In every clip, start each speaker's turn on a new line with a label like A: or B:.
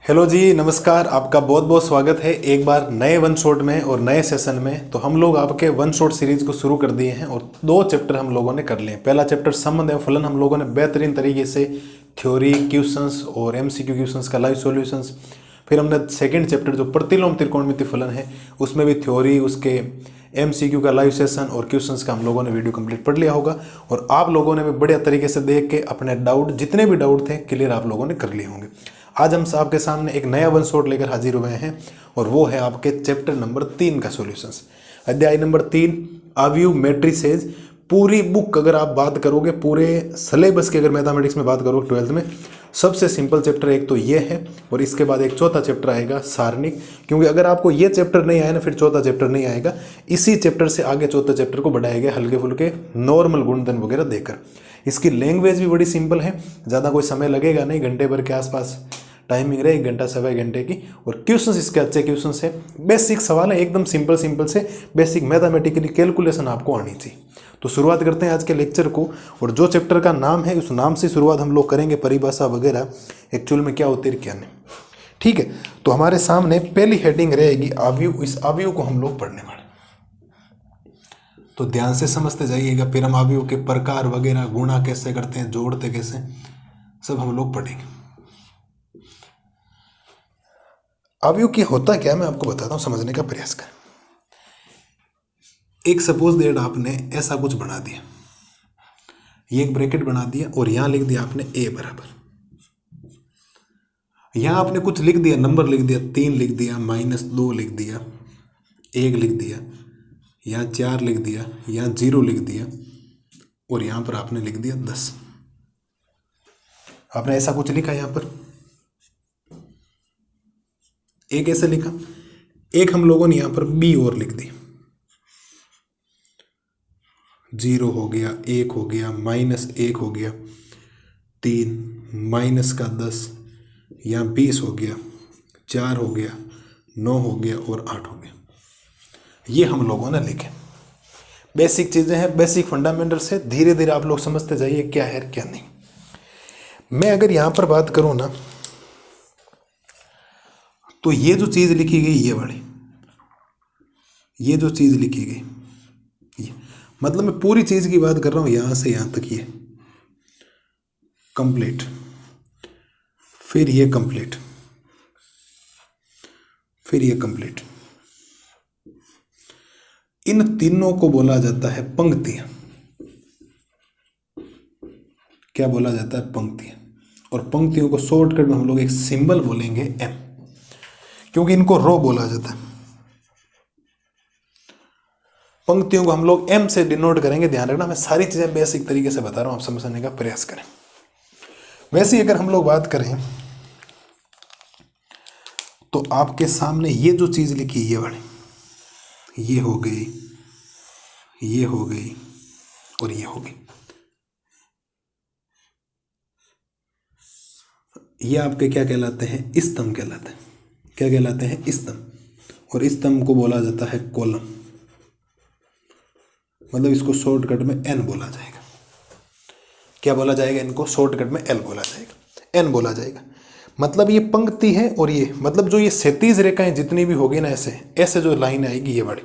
A: Hello जी, नमस्कार। आपका बहुत बहुत स्वागत है एक बार नए वन शॉट में और नए सेशन में। तो हम लोग आपके वन शॉट सीरीज को शुरू कर दिए हैं और 2 चैप्टर हम लोगों ने कर लिए। पहला चैप्टर संबंध एवं फलन हम लोगों ने बेहतरीन तरीके से थ्योरी, क्वेश्चंस और एमसीक्यू क्वेश्चंस का लाइव सॉल्यूशंस। फिर हमने सेकंड चैप्टर जो प्रतिलोम त्रिकोणमिति फलन है उसमें भी थ्योरी, उसके एमसीक्यू का लाइव सेशन और क्वेश्चंस का हम लोगों ने वीडियो कंप्लीट पढ़ लिया होगा। और आप लोगों ने भी बढ़िया तरीके से देख के अपने डाउट, जितने भी डाउट थे, क्लियर आप लोगों ने कर लिए होंगे। आज हम आपके सामने एक नया वन शॉट लेकर हाजिर हुए हैं और वो है आपके चैप्टर नंबर 3 का सॉल्यूशंस। अध्याय नंबर 3 अवयव मैट्रिसेज। पूरी बुक अगर आप बात करोगे, पूरे सिलेबस की अगर मैथमेटिक्स में बात करोगे 12th में, सबसे सिंपल चैप्टर एक तो ये है और इसके बाद एक चौथा चैप्टर आएगा सारणिक। क्योंकि अगर आपको ये चैप्टर नहीं आया ना, फिर चौथा चैप्टर नहीं आएगा। इसी चैप्टर से आगे चौथे चैप्टर को बढ़ाए गए हल्के फुल्के नॉर्मल गुणधन वगैरह देकर। इसकी लैंग्वेज भी बड़ी सिंपल है, ज़्यादा कोई समय लगेगा नहीं, घंटे भर के आसपास टाइमिंग रहे, 1 घंटा सवा घंटे की। और क्वेश्चंस इसके अच्छे क्वेश्चंस है, बेसिक सवाल है, एकदम सिंपल से बेसिक मैथमेटिकली कैलकुलेशन आपको आनी चाहिए। तो शुरुआत करते हैं आज के लेक्चर को। और जो चैप्टर का नाम है उस नाम से शुरुआत हम लोग करेंगे, परिभाषा वगैरह एक्चुअल में क्या होती है क्या नहीं। ठीक है, तो हमारे सामने पहली हेडिंग रहेगी अवयव। इस अवयव को हम लोग पढ़ने वाले, तो ध्यान से समझते जाइएगा। फिर हम अवयव के प्रकार वगैरह, गुणा कैसे करते हैं, जोड़ते कैसे, सब हम लोग पढ़ेंगे। अवयव की होता क्या मैं आपको बताता हूँ, समझने का प्रयास करें। एक सपोज दैट आपने ऐसा कुछ बना दिया, ये एक ब्रैकेट बना दिया और यहां लिख दिया आपने a बराबर, यहां आपने कुछ लिख दिया, नंबर लिख दिया, 3 लिख दिया, -2 लिख दिया, 1 लिख दिया, यहाँ 4 लिख दिया, यहाँ 0 लिख दिया और यहाँ पर आपने लिख दिया 10। आपने ऐसा कुछ लिखा यहाँ पर, एक ऐसे लिखा, एक हम लोगों ने यहाँ पर b और लिख दी, 0 हो गया, 1 हो गया, -1 हो गया, 3 -10, यहाँ 20 हो गया, 4 हो गया, 9 हो गया और 8 हो गया। ये हम लोगों ने लिखे। बेसिक चीज़ें हैं, बेसिक फंडामेंटल्स है, धीरे धीरे आप लोग समझते जाइए क्या है क्या नहीं। मैं अगर यहाँ पर बात करूँ ना, तो ये जो चीज़ लिखी गई, ये वाली, ये जो चीज़ लिखी गई, ये मतलब मैं पूरी चीज़ की बात कर रहा हूँ, यहाँ से यहाँ तक ये कंप्लीट, फिर ये कंप्लीट, फिर ये कंप्लीट। इन तीनों को बोला जाता है पंक्तियां। क्या बोला जाता है? पंक्तियां। और पंक्तियों को शॉर्टकट में हम लोग एक सिंबल बोलेंगे एम, क्योंकि इनको रो बोला जाता है। पंक्तियों को हम लोग एम से डिनोट करेंगे। ध्यान रखना, मैं सारी चीजें बेसिक तरीके से बता रहा हूं, आप समझने का प्रयास करें। वैसे ही अगर हम लोग बात करें तो आपके सामने ये जो चीज लिखी, ये वाली, ये हो गई, ये हो गई और ये हो गई। ये आपके क्या कहलाते हैं? स्तंभ कहलाते हैं। क्या कहलाते हैं? स्तंभ। और स्तंभ को बोला जाता है कॉलम, मतलब इसको शॉर्टकट में एन बोला जाएगा। क्या बोला जाएगा? इनको शॉर्टकट में एल बोला जाएगा, एन बोला जाएगा। मतलब ये पंक्ति है और ये मतलब जो ये क्षैतिज रेखाएं जितनी भी होगी ना, ऐसे ऐसे जो लाइन आएगी ये बड़ी,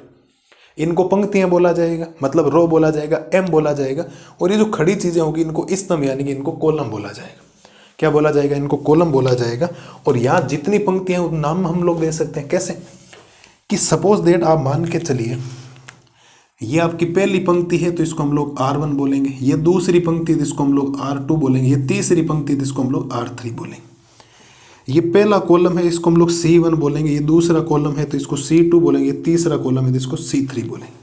A: इनको पंक्तियां बोला जाएगा, मतलब रो बोला जाएगा, एम बोला जाएगा। और ये जो खड़ी चीजें होगी इनको स्तंभ यानी कि इनको कॉलम बोला जाएगा। क्या बोला जाएगा? इनको कॉलम बोला जाएगा। और यहाँ जितनी पंक्तियां उन नाम हम लोग दे सकते हैं। कैसे? कि सपोज दैट आप मान के चलिए, ये आपकी पहली पंक्ति है तो इसको हम लोग R1 बोलेंगे, ये दूसरी पंक्ति है तो इसको हम लोग R2 बोलेंगे, ये तीसरी पंक्ति है तो इसको हम लोग R3 बोलेंगे। ये पहला कॉलम है, इसको हम लोग C1 बोलेंगे, ये दूसरा कॉलम है तो इसको C2 बोलेंगे, ये तीसरा कॉलम है तो इसको C3 बोलेंगे।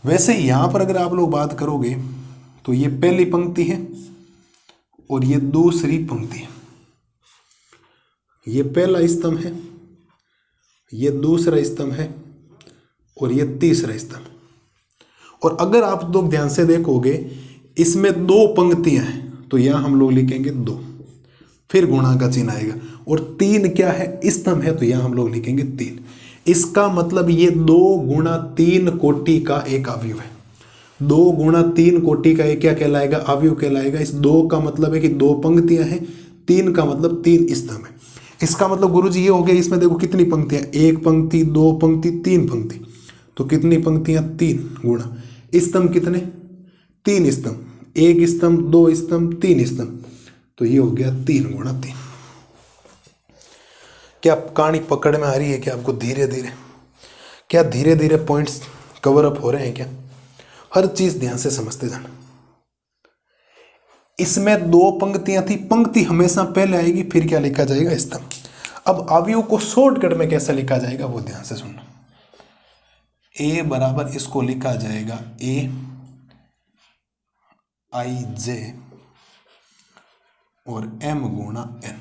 A: वैसे यहाँ पर अगर आप लोग बात करोगे तो ये पहली पंक्ति है और ये दूसरी पंक्ति है, ये पहला स्तंभ है, ये दूसरा स्तंभ है और ये तीसरा स्तंभ। और अगर आप लोग ध्यान से देखोगे इसमें 2 पंक्तियां हैं तो यहां हम लोग लिखेंगे 2, फिर गुणा का चिन्ह आएगा। और 3 क्या है? स्तंभ है तो यहां हम लोग लिखेंगे 3। इसका मतलब ये 2 गुणा 3 कोटि का एक अवयव है। 2 गुणा 3 कोटि का एक क्या कहलाएगा? अवयव कहलाएगा। इस 2 का मतलब है कि 2 पंक्तियां हैं, 3 का मतलब 3 स्तंभ है। इसका मतलब गुरुजी ये हो गया, इसमें देखो कितनी पंक्तियां, एक पंक्ति, दो पंक्ति, तीन पंक्ति, तो कितनी पंक्तियां, तीन गुणा स्तंभ कितने, तीन स्तंभ, एक स्तंभ, दो स्तंभ, तीन स्तंभ, तो ये हो गया 3 गुणा 3। क्या कहानी पकड़ में आ रही है क्या आपको? धीरे धीरे क्या धीरे धीरे पॉइंट्स कवर अप हो रहे हैं क्या? हर चीज ध्यान से समझते जाना। इसमें दो पंक्तियां थी, पंक्ति हमेशा पहले आएगी, फिर क्या लिखा जाएगा, स्तंभ। अब अवयव को शॉर्टकट में कैसे लिखा जाएगा वो ध्यान से सुनना। ए बराबर इसको लिखा जाएगा ए आई जे और m गुणा n।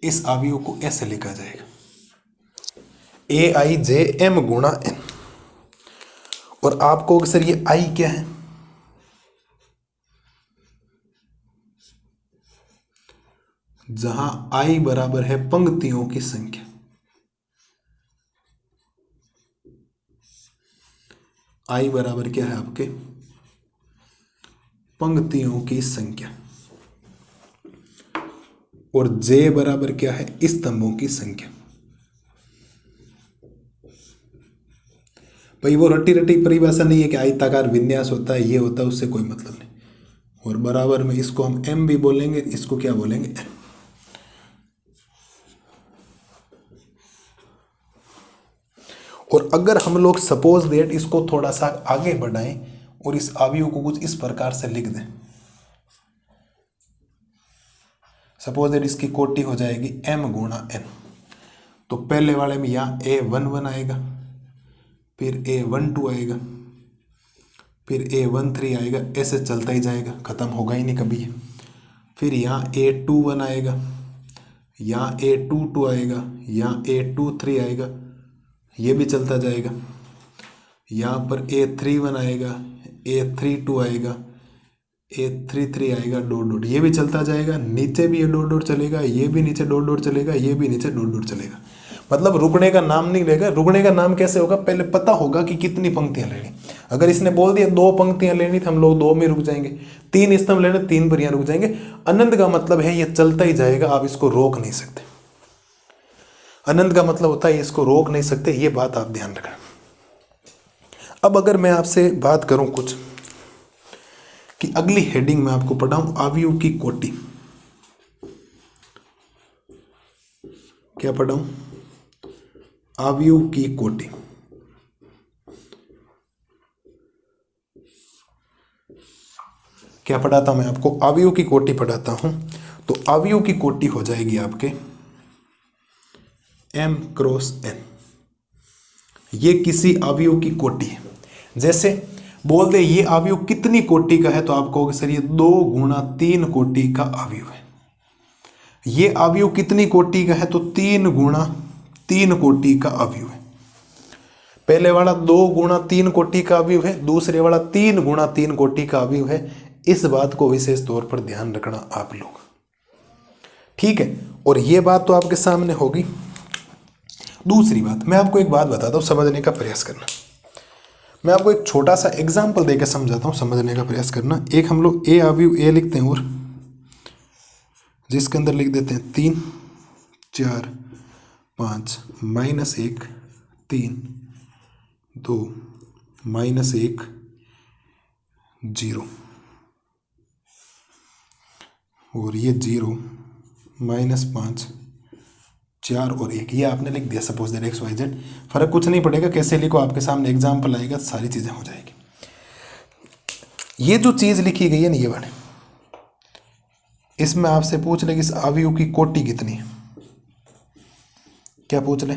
A: इस अवयव को ऐसे लिखा जाएगा ए आई जे एम गुणा n। और आपको सर ये i क्या है, जहां i बराबर है पंक्तियों की संख्या, i बराबर क्या है आपके, पंक्तियों की संख्या, और j बराबर क्या है, स्तंभों की संख्या। भाई वो रट्टी रट्टी परिभाषा नहीं है कि आयताकार विन्यास होता है, ये होता है, उससे कोई मतलब नहीं। और बराबर में इसको हम m भी बोलेंगे, इसको क्या बोलेंगे, n। और अगर हम लोग सपोज दैट इसको थोड़ा सा आगे बढ़ाएं और इस अवयव को कुछ इस प्रकार से लिख दें, सपोज दैट इसकी कोटि हो जाएगी m गुणा n, तो पहले वाले में यहाँ a11 आएगा, फिर a12 आएगा, फिर a13 आएगा, ऐसे चलता ही जाएगा, खत्म होगा ही नहीं कभी। फिर यहाँ a21 आएगा, यहाँ a22 आएगा, यहाँ a23 आएगा, ये भी चलता जाएगा। यहाँ पर a31 आएगा, a32 आएगा, a33 आएगा, डॉट डॉट, ये भी चलता जाएगा। नीचे भी ये डॉट डॉट चलेगा, ये भी नीचे डॉट डॉट चलेगा, ये भी नीचे डॉट डॉट चलेगा। मतलब रुकने का नाम नहीं लेगा। रुकने का नाम कैसे होगा, पहले पता होगा कि कितनी पंक्तियां लेनी। अगर इसने बोल दिया 2 पंक्तियां लेनी तो हम लोग 2 में रुक जाएंगे, 3 स्तंभ लेने 3 पर यहाँ रुक जाएंगे। अनंत का मतलब है ये चलता ही जाएगा, आप इसको रोक नहीं सकते। अनंत का मतलब होता है इसको रोक नहीं सकते, ये बात आप ध्यान रखना। अब अगर मैं आपसे बात करूं कुछ कि अगली हेडिंग में आपको पढ़ाऊं अवयव की कोटि, क्या पढ़ाऊं, अवयव की कोटि। क्या पढ़ाता मैं आपको, अवयव की कोटि पढ़ाता हूं। तो अवयव की कोटि हो जाएगी आपके m क्रॉस n। ये किसी अवयव की कोटि है। जैसे बोल दे ये अवयव कितनी कोटि का है, तो आप कहोगे सर ये 2 गुणा 3 कोटि का अवयव है। ये अवयव कितनी कोटि का है, तो 3 गुणा 3 कोटि का अवयव है। पहले वाला 2 गुणा 3 कोटि का अवयव है, दूसरे वाला 3 गुणा 3 कोटि का अवयव है। इस बात को विशेष तौर पर ध्यान रखना आप लोग, ठीक है। और ये बात तो आपके सामने होगी। दूसरी बात, मैं आपको एक बात बताता हूँ, समझने का प्रयास करना। मैं आपको एक छोटा सा एग्जाम्पल देकर समझाता हूँ, समझने का प्रयास करना। एक हम लोग ए अवयव ए लिखते हैं और जिसके अंदर लिख देते हैं 3 4 5 -1 3 2 -1 0, और ये 0 -5 4 और 1, ये आपने लिख दिया। सपोज दैट XYZ, फर्क कुछ नहीं पड़ेगा, कैसे लिखो आपके सामने एग्जाम्पल आएगा, सारी चीजें हो जाएगी। ये जो चीज लिखी गई है ना, ये वाली, इसमें आपसे पूछ ले कि इस अवयव की कोटि कितनी है। क्या पूछ ले,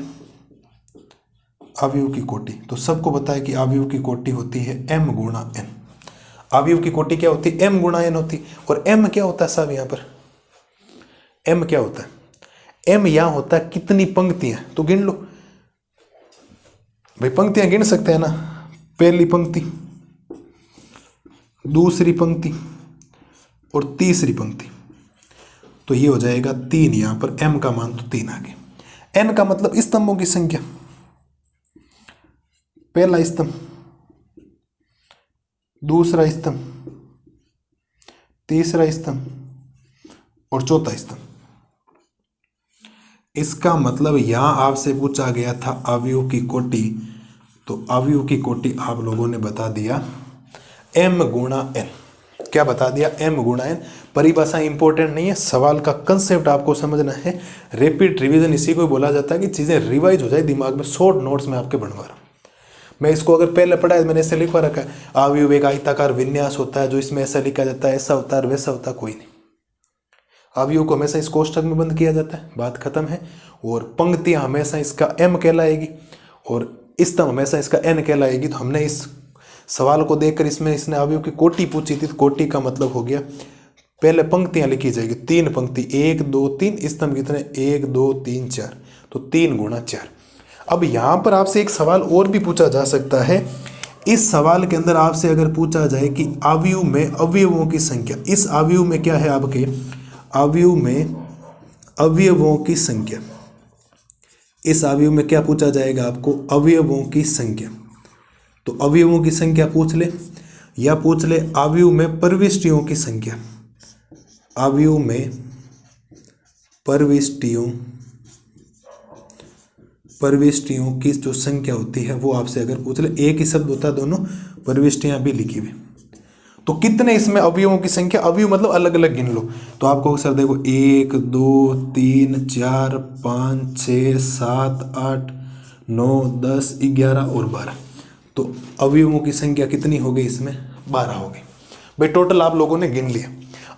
A: अवयव की कोटि। तो सबको पता है कि अवयव की कोटि होती है m गुणा n। अवयव की कोटि क्या होती है, m गुणा n होती। और m क्या होता है साहब, यहाँ पर m क्या होता है, m यहां होता है कितनी पंक्तियां। तो गिन लो भाई, पंक्तियां गिन सकते हैं ना, पहली पंक्ति, दूसरी पंक्ति और तीसरी पंक्ति, तो ये हो जाएगा 3। यहां पर m का मान तो 3 आ गया। n का मतलब स्तंभों की संख्या, पहला स्तंभ, दूसरा स्तंभ, तीसरा स्तंभ और चौथा स्तंभ। इसका मतलब यहाँ आपसे पूछा गया था अवयव की कोटि, तो अवयव की कोटि आप लोगों ने बता दिया m गुणा n। क्या बता दिया? m गुणा n। परिभाषा इंपॉर्टेंट नहीं है, सवाल का कंसेप्ट आपको समझना है। रैपिड रिवीजन इसी को बोला जाता है कि चीज़ें रिवाइज हो जाए दिमाग में। शॉर्ट नोट्स में आपके बनवा रहा हूँ मैं। इसको अगर पहले पढ़ा है मैंने ऐसे लिखवा रखा है, अवयव एक आयताकार विन्यास होता है जो इसमें ऐसा लिखा जाता है, ऐसा होता है, वैसा होता है, कोई नहीं। अवयव को हमेशा इस कोष्ठक में बंद किया जाता है, बात खत्म है। और पंक्तियां हमेशा इसका m कहलाएगी और स्तंभ हमेशा इसका n कहलाएगी। तो हमने इस सवाल को देखकर इसमें इसने अवयव की कोटि पूछी थी, तो कोटि का मतलब हो गया पहले पंक्तियां लिखी जाएगी, 3 पंक्ति, 1 2 3, स्तंभ कितने 1 2 3 4, तो 3 गुणा 4। अब यहाँ पर आपसे एक सवाल और भी पूछा जा सकता है। इस सवाल के अंदर आपसे अगर पूछा जाए कि अवयव में अवयवों की संख्या, इस अवयव में क्या है आपके अवयव में अवयवों की संख्या, इस अवयव में क्या पूछा जाएगा आपको? अवयवों की संख्या। तो अवयवों की संख्या पूछ ले, या पूछ ले अवयव में प्रविष्टियों की संख्या, अवयव में प्रविष्टियों की जो संख्या होती है वो आपसे अगर पूछ ले, एक ही शब्द होता है, दोनों प्रविष्टियां भी लिखी हुई। तो कितने इसमें अवयवों की संख्या, अवयव मतलब अलग अलग गिन लो। तो आपको सर देखो 1 2 3 4 5 6 7 8 9 10 11 और 12, तो अवयवों की संख्या कितनी हो गई? इसमें 12 हो गई भाई। टोटल आप लोगों ने गिन लिया।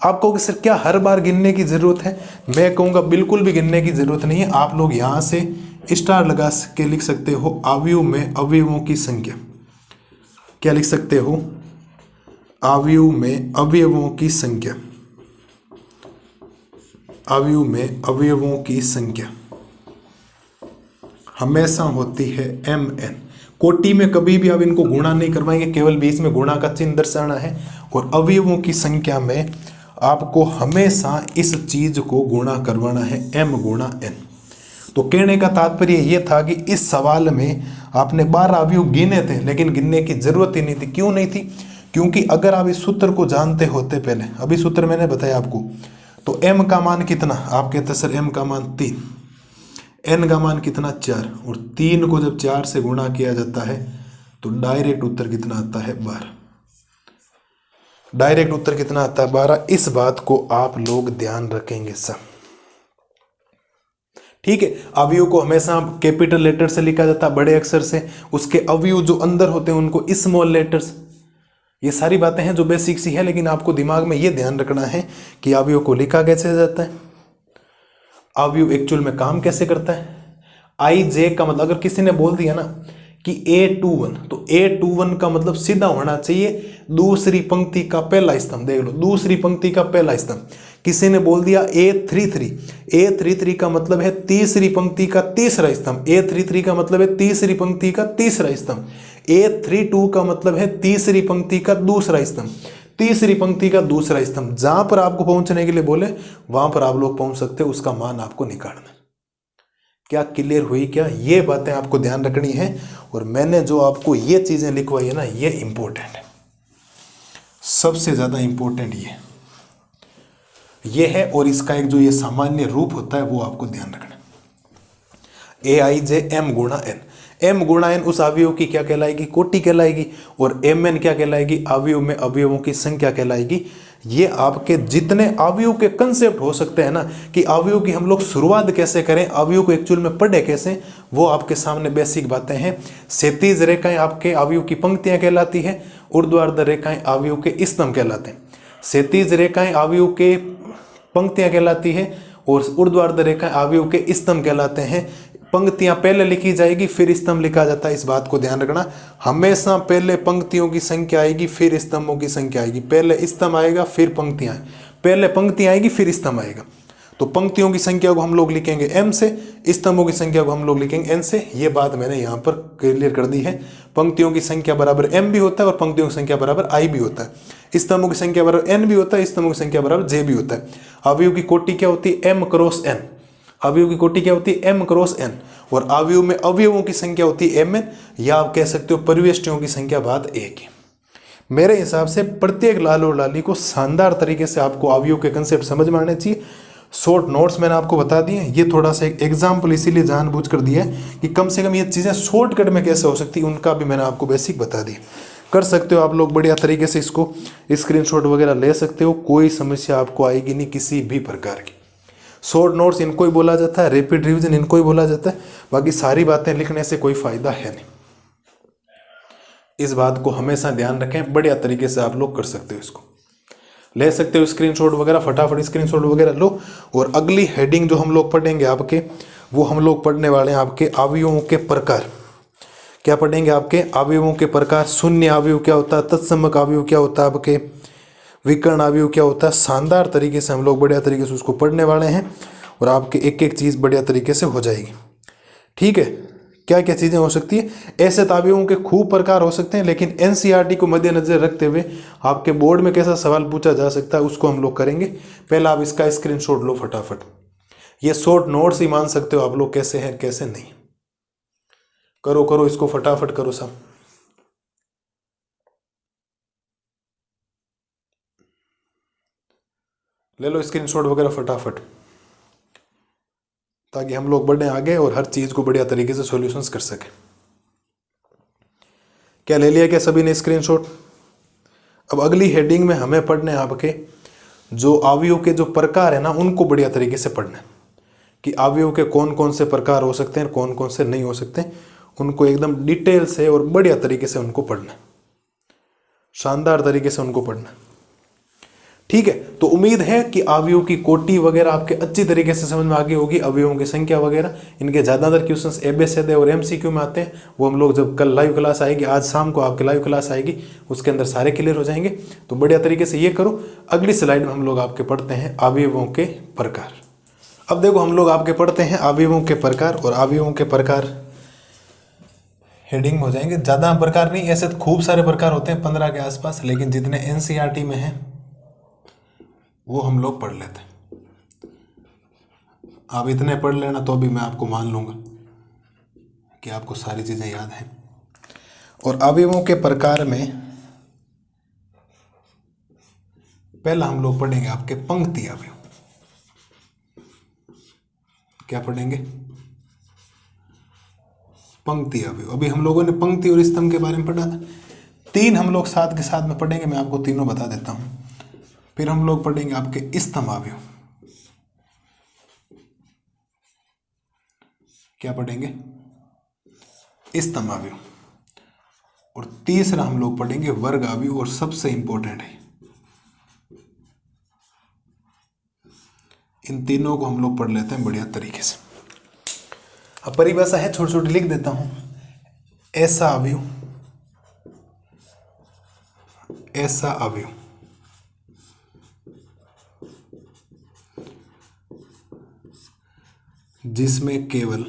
A: आप कहोगे सर क्या हर बार गिनने की जरूरत है? मैं कहूँगा बिल्कुल भी गिनने की जरूरत नहीं है। आप लोग यहाँ से स्टार लगा के लिख सकते हो अवयव में अवयवों की संख्या। क्या लिख सकते हो? अवयव में अवयवों की संख्या, अवयव में अवयवों की संख्या हमेशा होती है mn। कोटि में कभी भी आप इनको गुणा नहीं करवाएंगे, केवल बीच में गुणा का चिन्ह दर्शाना है। और अवयवों की संख्या में आपको हमेशा इस चीज को गुणा करवाना है, m गुणा n। तो कहने का तात्पर्य यह था कि इस सवाल में आपने 12 अवयव गिने थे, लेकिन गिनने की जरूरत ही नहीं थी। क्यों नहीं थी? क्योंकि अगर आप इस सूत्र को जानते होते पहले, अभी सूत्र मैंने बताया आपको, तो m का मान कितना? आप कहते सर m का मान 3, n का मान कितना 4, और 3 को जब 4 से गुणा किया जाता है तो डायरेक्ट उत्तर कितना आता है? 12। डायरेक्ट उत्तर कितना आता है? 12। इस बात को आप लोग ध्यान रखेंगे सब, ठीक है। अवयव को हमेशा कैपिटल लेटर से लिखा जाता है, बड़े अक्षर से। उसके अवयव जो अंदर होते हैं उनको स्मॉल लेटर्स। ये सारी बातें हैं जो बेसिक सी है, लेकिन आपको दिमाग में ये ध्यान रखना है कि अवयव को लिखा कैसे जाता है, अवयव एक्चुअल में काम कैसे करता है। आई जे का मतलब, अगर किसी ने बोल दिया ना कि A21, तो A21 का मतलब सीधा होना चाहिए दूसरी पंक्ति का पहला स्तंभ। देख लो, दूसरी पंक्ति का पहला स्तंभ। किसी ने बोल दिया A33, A33 का मतलब है तीसरी पंक्ति का तीसरा स्तंभ। A33 का मतलब है तीसरी पंक्ति का तीसरा स्तंभ। A32 का मतलब है तीसरी पंक्ति का दूसरा स्तंभ, तीसरी पंक्ति का दूसरा स्तंभ। जहां पर आपको पहुंचने के लिए बोले वहां पर आप लोग पहुंच सकते हो, उसका मान आपको निकालना। क्या क्लियर हुई? क्या ये बातें आपको ध्यान रखनी है। और मैंने जो आपको ये चीजें लिखवाई है ना, ये इंपॉर्टेंट है, सबसे ज्यादा इंपॉर्टेंट ये है। और इसका एक जो ये सामान्य रूप होता है वो आपको ध्यान रखना। AIJ m गुणा n, m गुणा n उस अवयव की क्या कहलाएगी? कोटि कहलाएगी। और mn क्या कहलाएगी? अवयव में अवयवों की संख्या कहलाएगी। ये आपके जितने अवयव के कंसेप्ट हो सकते हैं ना, कि अवयव की हम लोग शुरुआत कैसे करें, अवयव को एक्चुअल में पढ़े कैसे, वो आपके सामने बेसिक बातें हैं। क्षैतिज रेखाएं आपके अवयव की पंक्तियां कहलाती है, ऊर्ध्वाधर रेखाएं अवयव के स्तंभ कहलाते हैं। क्षैतिज रेखाएं अवयव के पंक्तियां कहलाती है और ऊर्ध्वाधर रेखाएं अवयव के स्तंभ कहलाते हैं। पंक्तियां पहले लिखी जाएगी फिर स्तंभ लिखा जाता है, इस बात को ध्यान रखना। हमेशा पहले पंक्तियों की संख्या आएगी फिर स्तंभों की संख्या आएगी। पहले स्तंभ आएगा फिर पंक्तियां, पहले पंक्तियां आएगी फिर स्तंभ आएगा। तो पंक्तियों की संख्या को हम लोग लिखेंगे m से, स्तंभों की संख्या को हम लोग लिखेंगे n से। ये बात मैंने यहाँ पर क्लियर कर दी है। पंक्तियों की संख्या बराबर m भी होता है और पंक्तियों की संख्या बराबर i भी होता है। स्तंभों की संख्या बराबर n भी होता है, स्तंभों की संख्या बराबर j भी होता है। अवयव की कोटि क्या होती है? m cross n। अवयव की कोटि क्या होती है? m cross n। और अवयव में अवयवों की संख्या होती है mn, या आप कह सकते हो परिवेष्टियों की संख्या भाग 1। मेरे हिसाब से प्रत्येक लाल और लाली को शानदार तरीके से आपको अवयव के कंसेप्ट समझ में आने चाहिए। शॉर्ट नोट्स मैंने आपको बता दिए। ये थोड़ा सा एक एग्जाम्पल इसीलिए जानबूझ कर दिया है कि कम से कम ये चीज़ें शॉर्टकट में कैसे हो सकती है, उनका भी मैंने आपको बेसिक बता दिया। कर सकते हो आप लोग बढ़िया तरीके से, इसको स्क्रीनशॉट वगैरह ले सकते हो, कोई समस्या आपको आएगी नहीं किसी भी प्रकार की। शॉर्ट नोट्स इनको ही बोला जाता है, रैपिड रिवीजन इनको ही बोला जाता है। बाकी सारी बातें लिखने से कोई फायदा है नहीं, इस बात को हमेशा ध्यान रखें। बढ़िया तरीके से आप लोग कर सकते हो, इसको ले सकते हो स्क्रीनशॉट वगैरह, फटाफट स्क्रीनशॉट वगैरह लो। और अगली हेडिंग जो हम लोग पढ़ेंगे आपके, वो हम लोग पढ़ने वाले हैं आपके अवयवों के प्रकार। क्या पढ़ेंगे? आपके अवयवों के प्रकार। शून्य अवयव क्या होता है, तत्समक अवयव क्या होता है, आपके विकर्ण अवयव क्या होता है। शानदार तरीके से हम लोग बढ़िया तरीके से उसको पढ़ने वाले हैं और आपके एक एक चीज़ बढ़िया तरीके से हो जाएगी। ठीक है, क्या क्या चीज़ें हो सकती है? ऐसे अवयवों के खूब प्रकार हो सकते हैं, लेकिन एनसीईआरटी को मद्देनजर रखते हुए आपके बोर्ड में कैसा सवाल पूछा जा सकता है उसको हम लोग करेंगे। पहला आप इसका स्क्रीनशॉट लो फटाफट। ये शॉर्ट नोट्स ही मान सकते हो आप लोग, कैसे हैं कैसे नहीं। करो करो इसको फटाफट करो सब। ले लो स्क्रीनशॉट वगैरह फटाफट, ताकि हम लोग बढ़े आगे और हर चीज़ को बढ़िया तरीके से सॉल्यूशंस कर सकें। क्या ले लिया क्या सभी ने स्क्रीनशॉट? अब अगली हेडिंग में हमें पढ़ने आपके जो अवयव के जो प्रकार है ना, उनको बढ़िया तरीके से पढ़ना है कि अवयव के कौन कौन से प्रकार हो सकते हैं, कौन कौन से नहीं हो सकते, उनको एकदम डिटेल से और बढ़िया तरीके से उनको पढ़ना, शानदार तरीके से उनको पढ़ना। ठीक है, तो उम्मीद है कि अवयव की कोटि वगैरह आपके अच्छी तरीके से समझ में आ गई होगी, अवयवों की संख्या वगैरह। इनके ज़्यादातर क्वेश्चंस एबीसीडी और एमसीक्यू में आते हैं, वो हम लोग जब कल लाइव क्लास आएगी, आज शाम को आपकी लाइव क्लास आएगी, उसके अंदर सारे क्लियर हो जाएंगे। तो बढ़िया तरीके से ये करो। अगली स्लाइड में हम लोग आपके पढ़ते हैं अवयवों के प्रकार। अब देखो हम लोग आपके पढ़ते हैं अवयवों के प्रकार, और अवयवों के प्रकार हेडिंग हो जाएंगे। ज़्यादा प्रकार नहीं, ऐसे तो खूब सारे प्रकार होते हैं 15 के आसपास, लेकिन जितने एनसीईआरटी में हैं वो हम लोग पढ़ लेते हैं। आप इतने पढ़ लेना तो भी मैं आपको मान लूँगा कि आपको सारी चीज़ें याद हैं। और अवयवों के प्रकार में पहला हम लोग पढ़ेंगे आपके पंक्ति अवयव। क्या पढ़ेंगे? पंक्ति अवयव। अभी हम लोगों ने पंक्ति और स्तंभ के बारे में पढ़ा था। तीन हम लोग साथ के साथ में पढ़ेंगे, मैं आपको तीनों बता देता हूँ। फिर हम लोग पढ़ेंगे आपके स्तंभ अवयव। क्या पढ़ेंगे? स्तंभ अवयव। और तीसरा हम लोग पढ़ेंगे वर्ग अवयव, और सबसे इंपॉर्टेंट है, इन तीनों को हम लोग पढ़ लेते हैं बढ़िया तरीके से। अब परिभाषा है, छोटी छोटी लिख देता हूं। ऐसा अवयव, ऐसा अवयव जिसमें केवल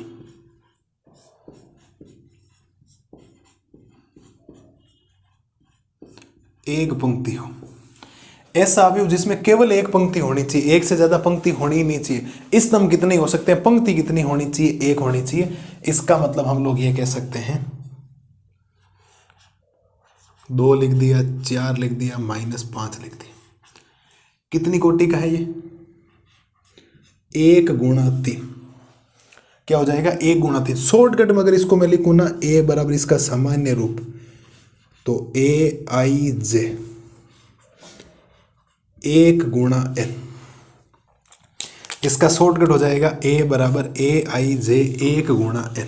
A: एक पंक्ति हो। ऐसा अवयव जिसमें केवल एक पंक्ति होनी चाहिए, एक से ज्यादा पंक्ति होनी ही नहीं चाहिए। स्तंभ कितने हो सकते हैं, पंक्ति कितनी होनी चाहिए, एक होनी चाहिए। इसका मतलब हम लोग ये कह सकते हैं, 2 लिख दिया, 4 लिख दिया, -5 लिख दिया। कितनी कोटि का है ये? 1 गुणा 3। क्या हो जाएगा? 1 गुणा 3। शॉर्टकट में अगर इसको मैं लिखूं ना, ए बराबर इसका सामान्य रूप, तो AIJ 1 गुणा n। इसका शॉर्टकट हो जाएगा A बराबर AIJ 1 गुणा n।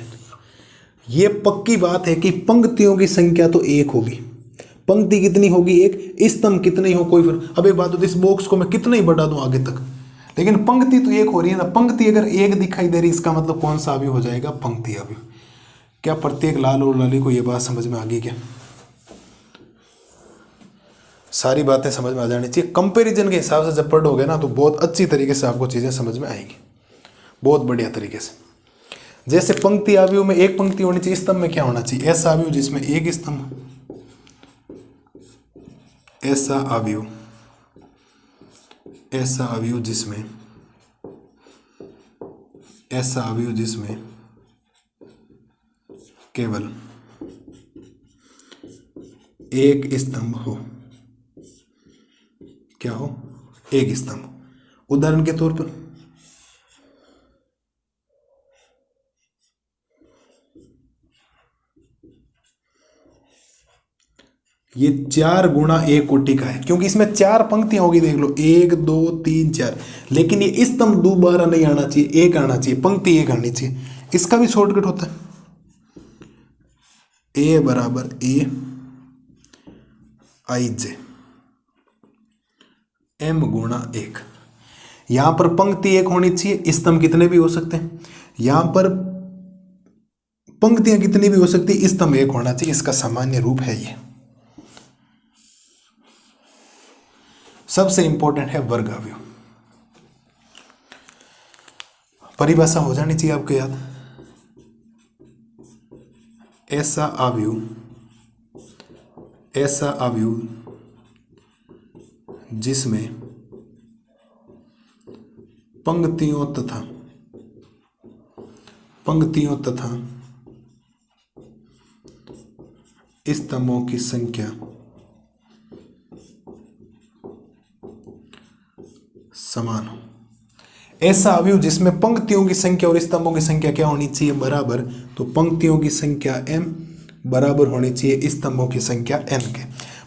A: ये पक्की बात है कि पंक्तियों की संख्या तो 1 होगी। पंक्ति कितनी होगी? 1। स्तंभ कितने हो, कोई फर्क। अब एक बात होती है, इस बॉक्स को मैं कितना ही बढ़ा दूं आगे तक, लेकिन पंक्ति तो 1 हो रही है ना। पंक्ति अगर 1 दिखाई दे रही, इसका मतलब कौन सा अवयव हो जाएगा? पंक्ति अवयव। क्या प्रत्येक लाल और लाली को ये बात समझ में आ गई? क्या सारी बातें समझ में आ जानी चाहिए। कंपैरिजन के हिसाब से जब पढ़ोगे ना, तो बहुत अच्छी तरीके से आपको चीज़ें समझ में आएंगी, बहुत बढ़िया तरीके से। जैसे पंक्ति अवयव में एक पंक्ति होनी चाहिए, स्तंभ में क्या होना चाहिए? ऐसा अवयव जिसमें एक स्तंभ। ऐसा अवयव, ऐसा अवयव जिसमें, ऐसा अवयव जिसमें केवल एक स्तंभ हो। क्या हो? एक स्तंभ। उदाहरण के तौर पर ये 4 गुणा ए कोटि का है, क्योंकि इसमें 4 पंक्तियां होगी, देख लो 1 2 3 4, लेकिन ये स्तंभ दोबारा नहीं आना चाहिए, एक आना चाहिए, पंक्ति एक आनी चाहिए। इसका भी शॉर्टकट होता है, ए बराबर ए आई जे एम गुणा 1। यहां पर पंक्ति एक होनी चाहिए, स्तंभ कितने भी हो सकते हैं, यहां पर पंक्तियां कितनी भी हो सकती है, स्तंभ एक होना चाहिए। इसका सामान्य रूप है ये। सबसे इंपॉर्टेंट है वर्ग अवयव। परिभाषा हो जानी चाहिए आपको याद। ऐसा अवयव जिसमें पंक्तियों तथा स्तंभों की संख्या समान हो। ऐसा अवयव जिसमें पंक्तियों की संख्या और स्तंभों की संख्या क्या होनी चाहिए, बराबर। तो पंक्तियों की संख्या m बराबर होनी चाहिए स्तंभों की संख्या n के।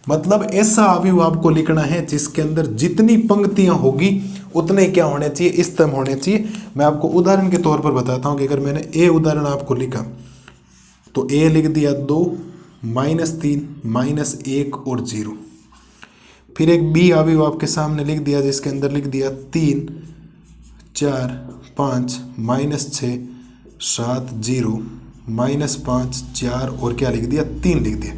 A: मतलब ऐसा अवयव आपको लिखना है जिसके अंदर जितनी पंक्तियां होगी उतने क्या होने चाहिए, स्तंभ होने चाहिए। मैं आपको उदाहरण के तौर पर बताता हूं कि अगर मैंने ए उदाहरण आपको लिखा तो ए लिख दिया 2 -3 -1 और 0। फिर एक बी अवयव आपके सामने लिख दिया जिसके अंदर लिख दिया 3 4 5 -6 7 0 -5 4 और क्या लिख दिया 3 लिख दिया।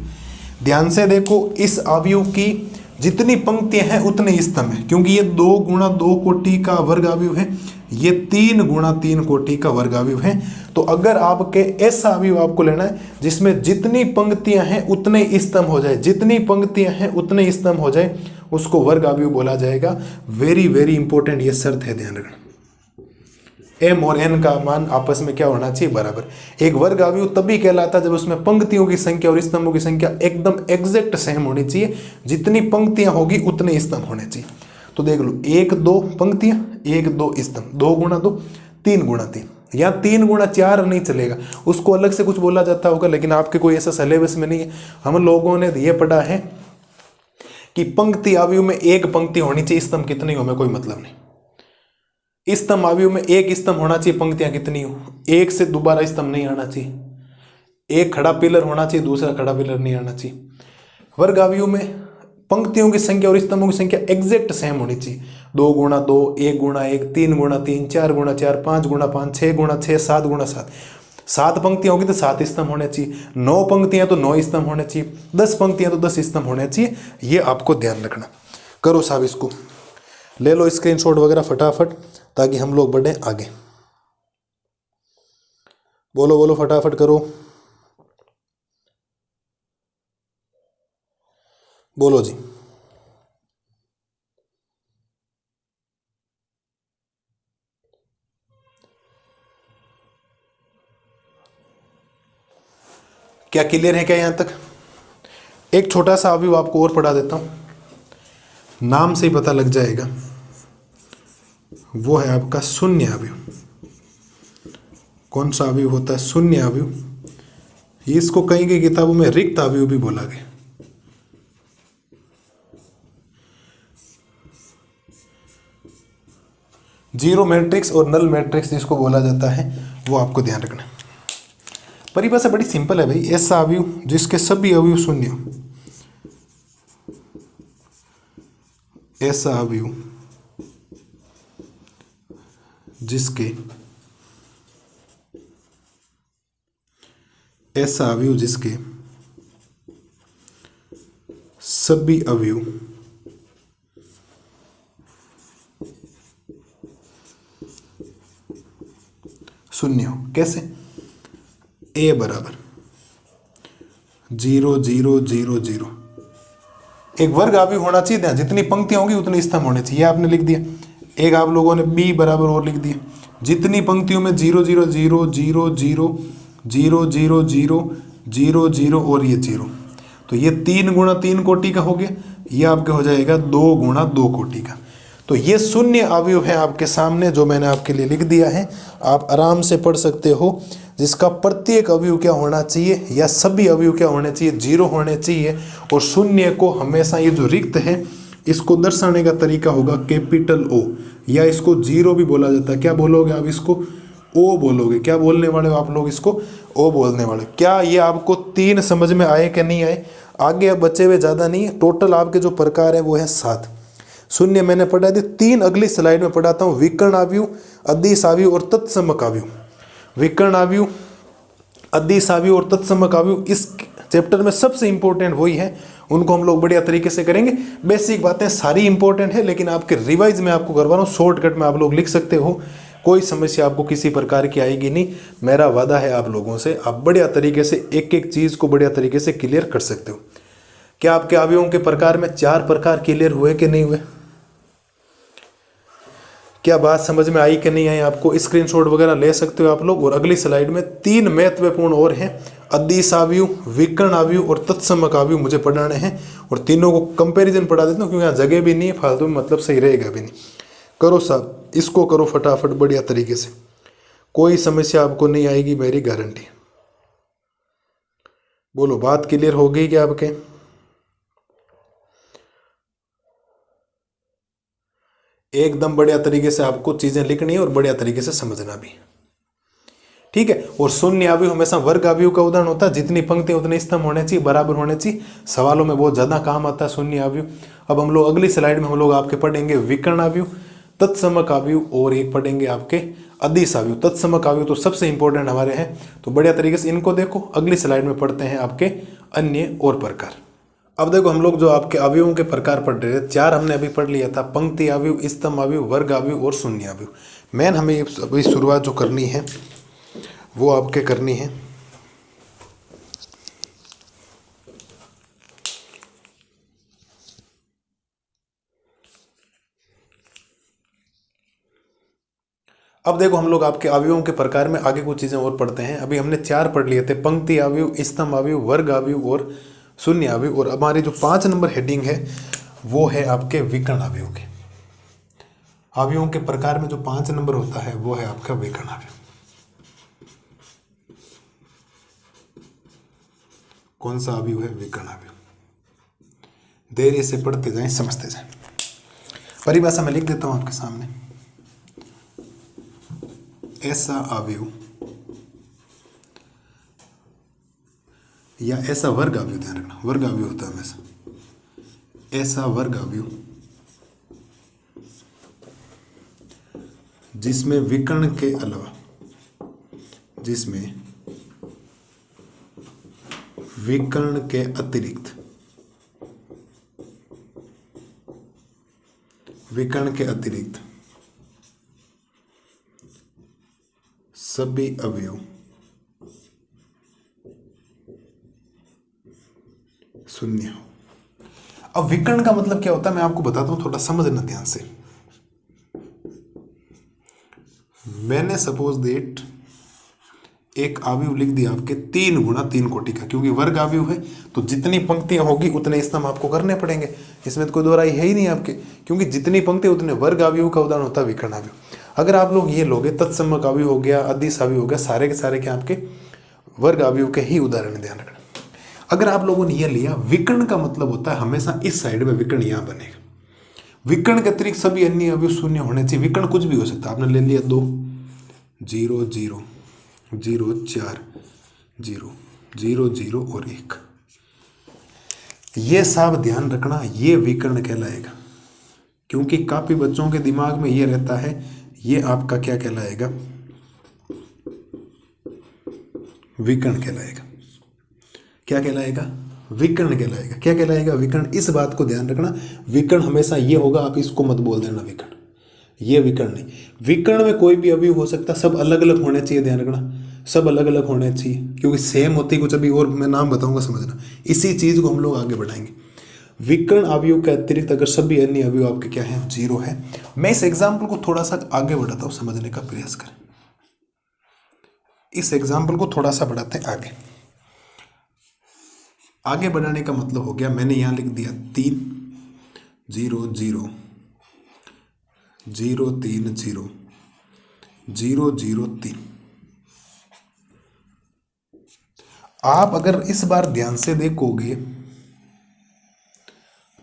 A: ध्यान से देखो, इस अवयव की जितनी पंक्तियां हैं उतने स्तंभ है, क्योंकि ये 2 गुणा 2 कोटि का वर्ग अवयव है, ये 3 गुणा 3 कोटि का वर्ग अवयव है। तो अगर आपके ऐसा अवयव आपको लेना है जिसमें जितनी पंक्तियां हैं उतने स्तंभ हो जाए, जितनी पंक्तियां हैं उतने स्तंभ हो जाए, उसको वर्ग अवयव बोला जाएगा। वेरी वेरी इंपॉर्टेंट ये शर्त है, ध्यान रखना। m और n का मान आपस में क्या होना चाहिए, बराबर। एक वर्ग अवयव तभी कहलाता है जब उसमें पंक्तियों की संख्या और स्तंभों की संख्या एकदम एग्जैक्ट सेम होनी चाहिए। जितनी पंक्तियां होगी उतने स्तंभ होने चाहिए। तो देख लो 1 2 पंक्तियां 1 2 स्तंभ, 2 गुणा 2 3 गुणा 3। यहाँ 3 गुणा 4 नहीं चलेगा, उसको अलग से कुछ बोला जाता होगा, लेकिन आपके कोई ऐसा सिलेबस में नहीं है। हम लोगों ने ये पढ़ा है कि पंक्ति अवयव में एक पंक्ति होनी चाहिए, स्तंभ कितनी हो, हमें कोई मतलब नहीं। स्तंभ अवयव में एक स्तंभ होना चाहिए, पंक्तियां कितनी हो, एक से दोबारा स्तंभ नहीं आना चाहिए। एक खड़ा पिलर होना चाहिए, दूसरा खड़ा पिलर नहीं आना चाहिए। वर्ग अवयव में पंक्तियों की संख्या और स्तंभों की संख्या एग्जैक्ट सेम होनी चाहिए। 2 गुणा 2 1 गुणा 1 3 गुणा 3 4 गुणा 4 5 गुणा 5 6 गुणा 6 7 गुणा 7। 7 पंक्तियां होगी तो 7 स्तंभ होने चाहिए, 9 पंक्तियां तो 9 स्तंभ होने चाहिए, 10 पंक्तियां तो 10 स्तंभ होने चाहिए। ये आपको ध्यान रखना। करो साहब, इसको ले लो स्क्रीनशॉट वगैरह फटाफट, ताकि हम लोग बढ़े आगे। बोलो बोलो फटाफट करो, बोलो जी। क्या क्लियर है क्या यहां तक? एक छोटा सा अवयव आपको और पढ़ा देता हूं, नाम से ही पता लग जाएगा। वो है आपका शून्य अवयव। कौन सा अवयव होता है? शून्य अवयव। इसको कहीं की किताबों में रिक्त अवयव भी बोला गया। जीरो मैट्रिक्स और नल मैट्रिक्स जिसको बोला जाता है, वो आपको ध्यान रखना। परिभाषा बड़ी सिंपल है भाई। ऐसा अवयव जिसके सभी अवयव शून्य हो, ऐसा अवयव जिसके सभी अवयव शून्य हो। कैसे? ए बराबर 0 0 0 0। एक वर्ग अवयव होना चाहिए, जितनी पंक्तियां होंगी उतने स्तंभ होने चाहिए। आपने लिख दिया। एक आप लोगों ने बी बराबर और लिख दिया। जितनी पंक्तियों में 0 0 0 0 0 0 0 0 0 0 और ये 0, तो ये 3 गुणा 3 कोटि का हो गया। ये आपके हो जाएगा 2 गुणा 2 कोटि का। तो ये शून्य अवयव है आपके सामने, जो मैंने आपके लिए लिख दिया है। आप आराम से पढ़ सकते हो। जिसका प्रत्येक अवयव क्या होना चाहिए या सभी अवयव क्या होने चाहिए, जीरो होने चाहिए। और शून्य को हमेशा ये जो रिक्त है इसको दर्शाने का तरीका होगा कैपिटल ओ, या इसको जीरो भी बोला जाता है। क्या बोलोगे आप इसको, ओ बोलोगे। क्या बोलने वाले हो आप लोग इसको, ओ बोलने वाले। क्या ये आपको 3 समझ में आए कि नहीं आए? आगे अब बचे हुए ज़्यादा नहीं है, टोटल आपके जो प्रकार है वो है 7। शून्य मैंने पढ़ा दी, 3 अगली स्लाइड में पढ़ाता हूँ। विकर्ण आव्यूह, अदिश आव्यूह और तत्समक आव्यूह। विकर्ण आव्यूह, अदिश आव्यूह और तत्समक आव्यूह इस चैप्टर में सबसे इंपॉर्टेंट वही है, उनको हम लोग बढ़िया तरीके से करेंगे। बेसिक बातें सारी इंपॉर्टेंट है, लेकिन आपके रिवाइज में आपको करवा रहा हूँ, शॉर्टकट में आप लोग लिख सकते हो, कोई समस्या आपको किसी प्रकार की आएगी नहीं। मेरा वादा है आप लोगों से, आप बढ़िया तरीके से एक एक चीज़ को बढ़िया तरीके से क्लियर कर सकते हो। क्या आपके अवयवों के प्रकार में 4 प्रकार क्लियर हुए कि नहीं हुए? क्या बात समझ में आई कि नहीं आई? आपको स्क्रीनशॉट वगैरह ले सकते हो आप लोग। और अगली स्लाइड में 3 महत्वपूर्ण और हैं, अदिश आव्यूह, विकर्ण आव्यूह और तत्समक आव्यूह मुझे पढ़ाने हैं। और तीनों को कंपैरिजन पढ़ा देता हूँ, क्योंकि यहाँ जगह भी नहीं है, फालतू में मतलब सही रहेगा भी नहीं। करो साहब, इसको करो फटाफट बढ़िया तरीके से, कोई समस्या आपको नहीं आएगी, मेरी गारंटी। बोलो, बात क्लियर हो गई क्या आपके? एकदम बढ़िया तरीके से आपको चीजें लिखनी है और बढ़िया तरीके से समझना भी, ठीक है। और शून्य आव्यूह हमेशा वर्ग आव्यूह का उदाहरण होता है, जितनी पंक्ति उतने स्तंभ होने चाहिए, बराबर होने चाहिए। सवालों में बहुत ज्यादा काम आता है शून्य आव्यूह। अब हम लोग अगली स्लाइड में हम लोग आपके पढ़ेंगे विकर्ण आव्यूह, तत्समक आव्यूह और एक पढ़ेंगे आपके अदिश आव्यूह। तत्समक आव्यूह तो सबसे इंपॉर्टेंट हमारे हैं, तो बढ़िया तरीके से इनको देखो। अगली स्लाइड में पढ़ते हैं आपके अन्य और प्रकार। अब देखो, हम लोग जो आपके अवयवों के प्रकार पढ़ रहे थे, 4 हमने अभी पढ़ लिया था, पंक्ति आव्यूह, स्तंभ आव्यूह, वर्ग आव्यूह और शून्य आव्यूह। मेन हमें अभी शुरुआत जो करनी है वो आपके करनी है अब देखो, हम लोग आपके अवयवों के प्रकार में आगे कुछ चीजें और पढ़ते हैं। अभी हमने 4 पढ़ लिए थे, पंक्ति आव्यूह, स्तंभ आव्यूह, वर्ग आव्यूह और शून्य आव्यूह। और हमारी जो 5 नंबर हेडिंग है वो है आपके विकर्ण आव्यूह के। अवयवों के प्रकार में जो 5 नंबर होता है वो है आपका विकर्ण आव्यूह। कौन सा आव्यूह है? विकर्ण आव्यूह। धैर्य से पढ़ते जाएं, समझते जाएं। परिभाषा में लिख देता हूं आपके सामने। ऐसा आव्यूह या ऐसा वर्ग आव्यूह, ध्यान रखना वर्ग आव्यूह होता है हमेशा। ऐसा वर्ग आव्यूह जिसमें विकर्ण के अलावा, जिसमें विकर्ण के अतिरिक्त, विकर्ण के अतिरिक्त सभी अवयव शून्य हो। अब विकर्ण का मतलब क्या होता है मैं आपको बताता हूं, थोड़ा समझना ध्यान से। मैंने सपोज दैट एक आव्यूह लिख दिया आपके 3 गुणा 3 कोटि का, क्योंकि वर्ग आव्यूह है तो जितनी पंक्तियां होगी उतने स्तंभ आपको करने पड़ेंगे। इसमें तो कोई दो राय है ही नहीं आपके, क्योंकि जितनी पंक्ति उतने वर्ग आव्यूह का उदाहरण होता है विकर्ण आव्यूह। अगर आप लोग ये लोगे, तत्समक आव्यूह हो गया, अदिश आव्यूह हो गया, सारे के सारे क्या आपके वर्ग आव्यूह के ही उदाहरण, ध्यान रखना। अगर आप लोगों ने ये लिया, विकर्ण का मतलब होता है हमेशा इस साइड में विकर्ण यहां बनेगा। विकर्ण के अतिरिक्त सभी अन्य अवयव शून्य होने चाहिए। विकर्ण कुछ भी हो सकता है, आपने ले लिया 2 0 0 0 4 0 0 0 और 1, ये सब ध्यान रखना, ये विकर्ण कहलाएगा। क्योंकि काफी बच्चों के दिमाग में ये रहता है, ये आपका क्या कहलाएगा? विकर्ण कहलाएगा। क्या कहलाएगा? विकर्ण कहलाएगा। क्या कहलाएगा? विकर्ण। इस बात को ध्यान रखना, विकर्ण हमेशा ये होगा, आप इसको मत बोल देना विकर्ण, ये विकर्ण नहीं। विकर्ण में कोई भी अवयव हो सकता, सब अलग अलग होने चाहिए, ध्यान रखना, सब अलग अलग होने चाहिए, क्योंकि सेम होती कुछ अभी और मैं नाम बताऊंगा, समझना। इसी चीज को हम लोग आगे बढ़ाएंगे। विकर्ण अवयव के अतिरिक्त अगर सभी अन्य अवयव आपके क्या है? 0 है। मैं इस एग्जाम्पल को थोड़ा सा आगे बढ़ाता हूं, समझने का प्रयास करें। इस एग्जाम्पल को थोड़ा सा बढ़ाते हैं आगे। आगे बढ़ाने का मतलब हो गया, मैंने यहां लिख दिया 3 0 0 0 3 0 0 0 3। आप अगर इस बार ध्यान से देखोगे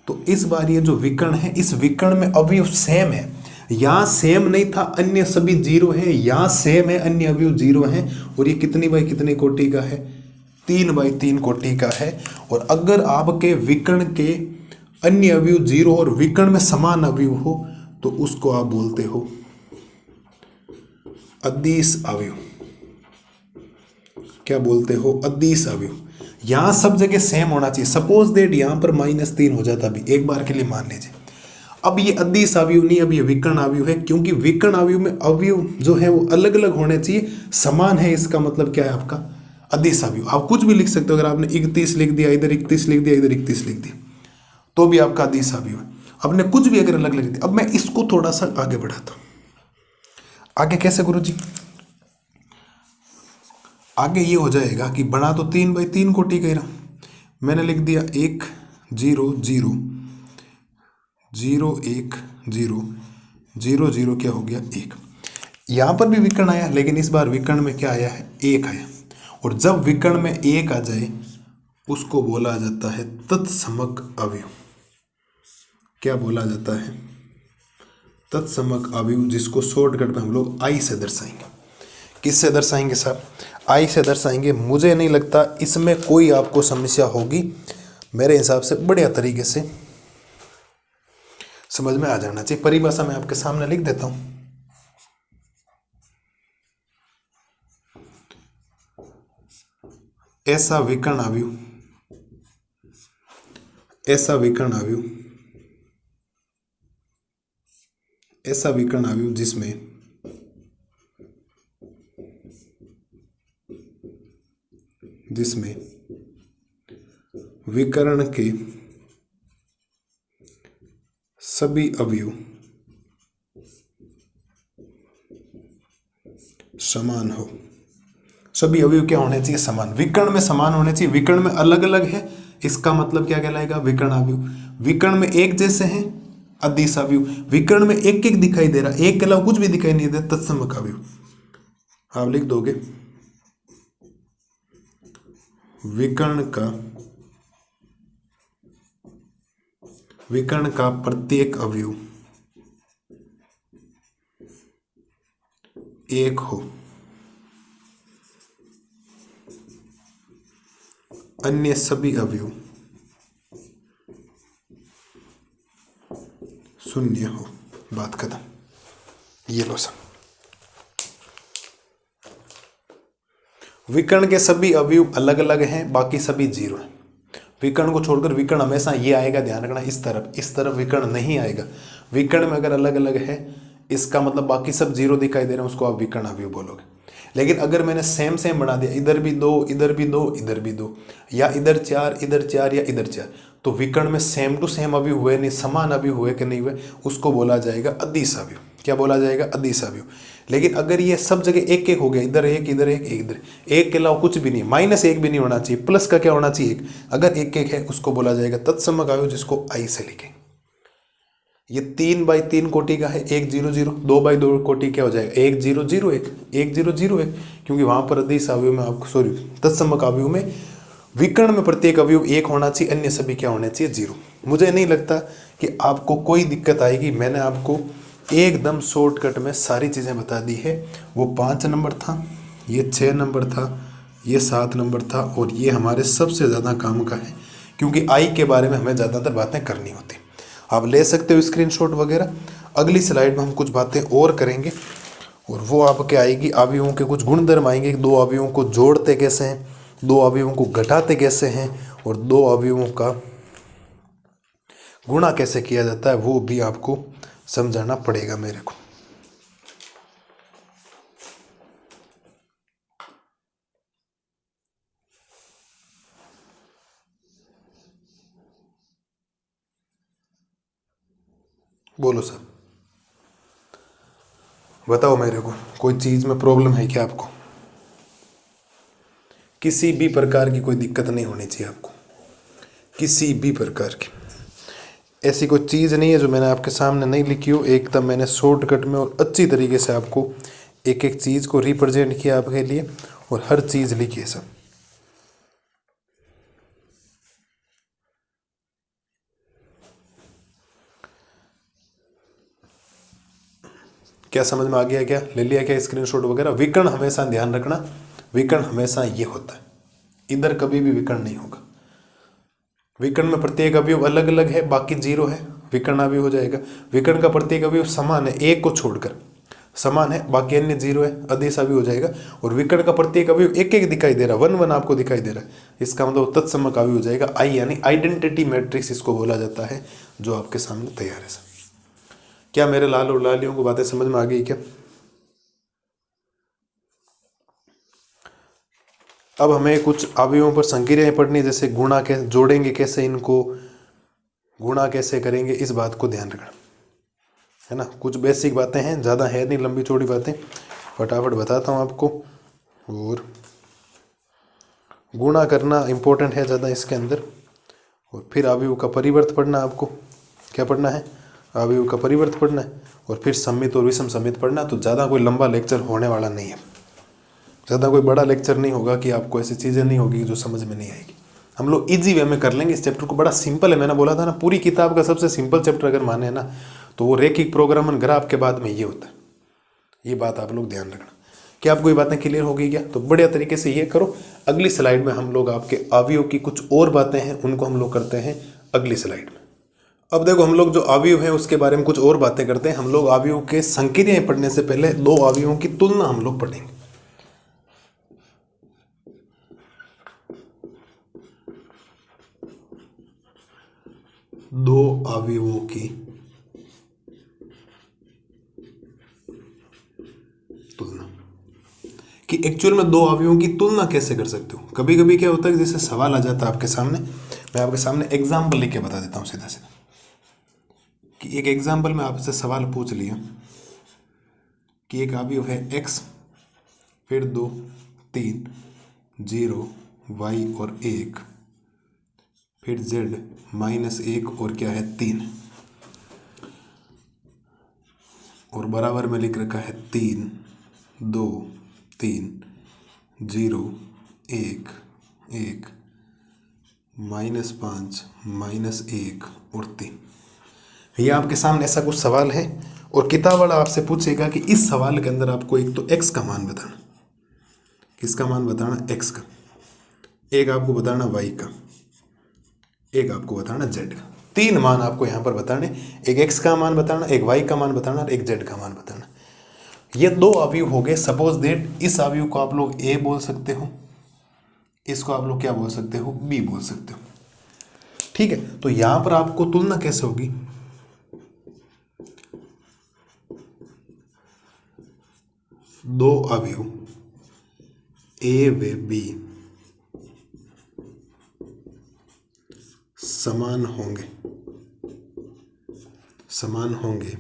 A: तो इस बार ये जो विकर्ण है, इस विकर्ण में अवयव सेम है। यहां सेम नहीं था, अन्य सभी जीरो है, यहां सेम है, अन्य अवयव जीरो है। और ये कितनी बाई कितनी कोटि का है? 3/3 कोटि का है। और अगर आपके विकर्ण के अन्य अवयव जीरो और विकर्ण में समान अवयव हो तो उसको आप बोलते हो अदिश अवयव। क्या बोलते हो? अदिश अवयव। यहां सब जगह सेम होना चाहिए। सपोज दैट यहां पर -3 हो जाता, अभी एक बार के लिए मान लीजिए। अब ये अदिश अवयव नहीं, अब ये विकर्ण अवयव है, क्योंकि विकर्ण अवयव में अवयव जो है वो अलग अलग होने चाहिए, समान है। इसका मतलब क्या है आपका? अदिश अवयव। आप कुछ भी लिख सकते हो। अगर आपने 31 लिख दिया, इधर 31 लिख दिया, इधर 31 लिख दिया, तो भी आपका अदिश अवयव है। आपने कुछ भी अगर अलग लिख दिया। अब मैं इसको थोड़ा सा आगे बढ़ाता हूं। आगे कैसे गुरुजी? आगे ये हो जाएगा कि बना तो 3/3 कोटि का ही रहा। मैंने लिख दिया 1 0 0 0 1 0 0 0, क्या हो गया? 1। यहां पर भी विकर्ण आया, लेकिन इस बार विकर्ण में क्या आया है? 1 आया। और जब विकर्ण में 1 आ जाए उसको बोला जाता है तत्समक अवयव। क्या बोला जाता है? तत्समक अवयव, जिसको शॉर्टकट में हम लोग आई से दर्शाएंगे। किससे दर्शाएंगे साहब? आई से दर्शाएंगे। मुझे नहीं लगता इसमें कोई आपको समस्या होगी। मेरे हिसाब से बढ़िया तरीके से समझ में आ जाना चाहिए। परिभाषा मैं आपके सामने लिख देता हूं। ऐसा विकर्ण अवयव, ऐसा विकर्ण अवयव, ऐसा विकर्ण अवयव जिसमें विकर्ण के सभी अवयव समान हो। सभी अवयव क्या होने चाहिए? समान। विकर्ण में समान होने चाहिए। विकर्ण में अलग अलग है, इसका मतलब क्या कहलाएगा? विकर्ण अवयव। विकर्ण में एक जैसे हैं, अदिश अवयव। विकर्ण में एक एक दिखाई दे रहा, एक के अलावा कुछ भी दिखाई नहीं दे, तत्समक अवयव। आप लिख दोगे विकर्ण का प्रत्येक अवयव एक हो, अन्य सभी अवयव शून्य हो। बात खत्म। ये लो सब। विकर्ण के सभी अवयव अलग अलग हैं, बाकी सभी जीरो हैं। विकर्ण को छोड़कर विकर्ण हमेशा ये आएगा, ध्यान रखना। इस तरफ विकर्ण नहीं आएगा। विकर्ण में अगर अलग अलग है, इसका मतलब बाकी सब जीरो दिखाई दे रहे हैं, उसको आप विकर्ण अवयव बोलोगे। लेकिन अगर मैंने सेम सेम बना दिया, इधर भी 2, इधर भी 2, इधर भी 2, या इधर 4, इधर 4, या इधर 4, तो विकर्ण में सेम टू सेम अवयव हुए नहीं, समान अवयव हुए कि नहीं हुए, उसको बोला जाएगा अदिश अवयव। क्या बोला जाएगा? अदिश अवयव। लेकिन अगर ये सब जगह एक एक हो गया, इधर एक, इधर एक, इधर एक के अलावा कुछ भी नहीं, -1 भी नहीं होना चाहिए, प्लस का क्या होना चाहिए? 1। अगर एक एक है उसको बोला जाएगा तत्समक अवयव, जिसको आई से लिखेंगे। ये 3/3 कोटि का है, 1 0 0। 2/2 कोटि क्या हो जाएगा? 1 0 0 1, 1 0 0 1, क्योंकि वहां पर अदिश अवयव में आपको, सॉरी, तत्समक अवयव में विकर्ण में प्रत्येक अवयव 1 होना चाहिए, अन्य सभी क्या होने चाहिए? 0। मुझे नहीं लगता कि आपको कोई दिक्कत आएगी। मैंने आपको एकदम शॉर्टकट में सारी चीज़ें बता दी है। वो 5 नंबर था, ये 6 नंबर था, ये 7 नंबर था, और ये हमारे सबसे ज़्यादा काम का है, क्योंकि आई के बारे में हमें ज़्यादातर बातें करनी होती। आप ले सकते हो स्क्रीनशॉट वगैरह। अगली स्लाइड में हम कुछ बातें और करेंगे, और वो आपके आएगी अवयवों के कुछ गुणधर्म आएंगे। 2 अवयवों को जोड़ते कैसे हैं, 2 अवयवों को घटाते कैसे हैं, और 2 अवयवों का गुणा कैसे किया जाता है, वो भी आपको समझाना पड़ेगा मेरे को। बोलो सर, बताओ मेरे को, कोई चीज़ में प्रॉब्लम है क्या आपको? किसी भी प्रकार की कोई दिक्कत नहीं होनी चाहिए आपको, किसी भी प्रकार की। ऐसी कोई चीज़ नहीं है जो मैंने आपके सामने नहीं लिखी हो। एकदम मैंने शॉर्टकट में और अच्छी तरीके से आपको एक एक चीज़ को रिप्रेजेंट किया आपके लिए, और हर चीज़ लिखी है सब। क्या समझ में आ गया? क्या ले लिया? क्या स्क्रीनशॉट वगैरह? विकर्ण हमेशा ध्यान रखना, विकर्ण हमेशा ये होता है, इधर कभी भी विकर्ण नहीं होगा। विकर्ण में प्रत्येक अवयव अलग अलग है, बाकी जीरो है, विकर्ण अवयव हो जाएगा। विकर्ण का प्रत्येक अवयव समान है, एक को छोड़कर समान है, बाकी अन्य जीरो है, अदिश अवयव हो जाएगा। और विकर्ण का प्रत्येक अवयव एक एक दिखाई दे रहा है, 1 1 आपको दिखाई दे रहा है, इसका मतलब तत्समक अवयव हो जाएगा आई, यानी आइडेंटिटी मैट्रिक्स इसको बोला जाता है, जो आपके सामने तैयार है। क्या मेरे लाल और लालियों को बातें समझ में आ गई? क्या अब हमें कुछ अवयवों पर संक्रियाएं पढ़नी, जैसे गुणा कैसे जोड़ेंगे, कैसे इनको गुणा कैसे करेंगे, इस बात को ध्यान रखना है ना। कुछ बेसिक बातें हैं, ज़्यादा है नहीं, लंबी चौड़ी बातें, फटाफट बताता हूँ आपको। और गुणा करना इम्पोर्टेंट है ज़्यादा इसके अंदर। और फिर अवयव का परिवर्त पढ़ना, आपको क्या पढ़ना है? अवयव का परिवर्त पढ़ना है। और फिर सम्मित और विषम सम्मित पढ़ना। तो ज़्यादा कोई लंबा लेक्चर होने वाला नहीं है, ज़्यादा कोई बड़ा लेक्चर नहीं होगा कि आपको ऐसी चीज़ें नहीं होगी जो समझ में नहीं आएगी। हम लोग इजी वे में कर लेंगे इस चैप्टर को, बड़ा सिंपल है। मैंने बोला था ना, पूरी किताब का सबसे सिंपल चैप्टर अगर माने ना, तो वो रेखिक प्रोग्रामन ग्राफ के बाद में ये होता है। ये बात आप लोग ध्यान रखना। क्या आपको ये बातें क्लियर हो गई? क्या तो बढ़िया तरीके से ये करो। अगली स्लाइड में हम लोग आपके अवयव की कुछ और बातें हैं, उनको हम लोग करते हैं अगली स्लाइड में। अब देखो, हम लोग जो अवयव है उसके बारे में कुछ और बातें करते हैं। हम लोग अवयव के संक्रियाएं पढ़ने से पहले दो अवयवों की तुलना हम लोग पढ़ेंगे। दो अवयवों की तुलना, कि एक्चुअल में दो अवयवों की तुलना कैसे कर सकते हो। कभी कभी क्या होता है कि जैसे सवाल आ जाता है आपके सामने, मैं आपके सामने एग्जाम्पल लिख के बता देता हूँ सीधा सीधा, कि एक एग्जाम्पल में आपसे सवाल पूछ लिया कि एक अवयव है x, फिर 2 3 0 y और 1, फिर z -1 और क्या है 3, और बराबर में लिख रखा है 3 2 3 0 1 1 -5 -1 और 3। ये आपके सामने ऐसा कुछ सवाल है, और किताब वाला आपसे पूछेगा कि इस सवाल के अंदर आपको एक तो x का मान बताना, किसका मान बताना? x का। एक आपको बताना y का, एक आपको बताना z का। 3 मान आपको यहाँ पर बताने, एक x का मान बताना, एक y का मान बताना और एक z का मान बताना। ये दो अवयव हो गए। सपोज दैट इस अवयव को आप लोग a बोल सकते हो, इसको आप लोग क्या बोल सकते हो? b बोल सकते हो। ठीक है, तो यहां पर आपको तुलना कैसे होगी? दो अवयव a व b समान होंगे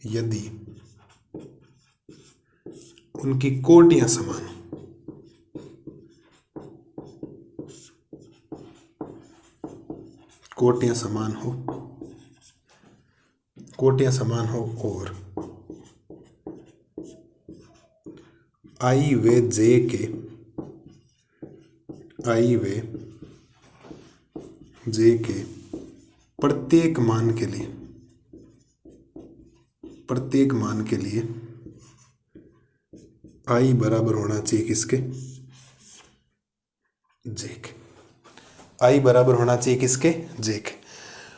A: यदि उनकी कोटियां समान हो। कोटियां समान हो और i व j के प्रत्येक मान के लिए i बराबर होना चाहिए किसके? j के। i बराबर होना चाहिए किसके? j के।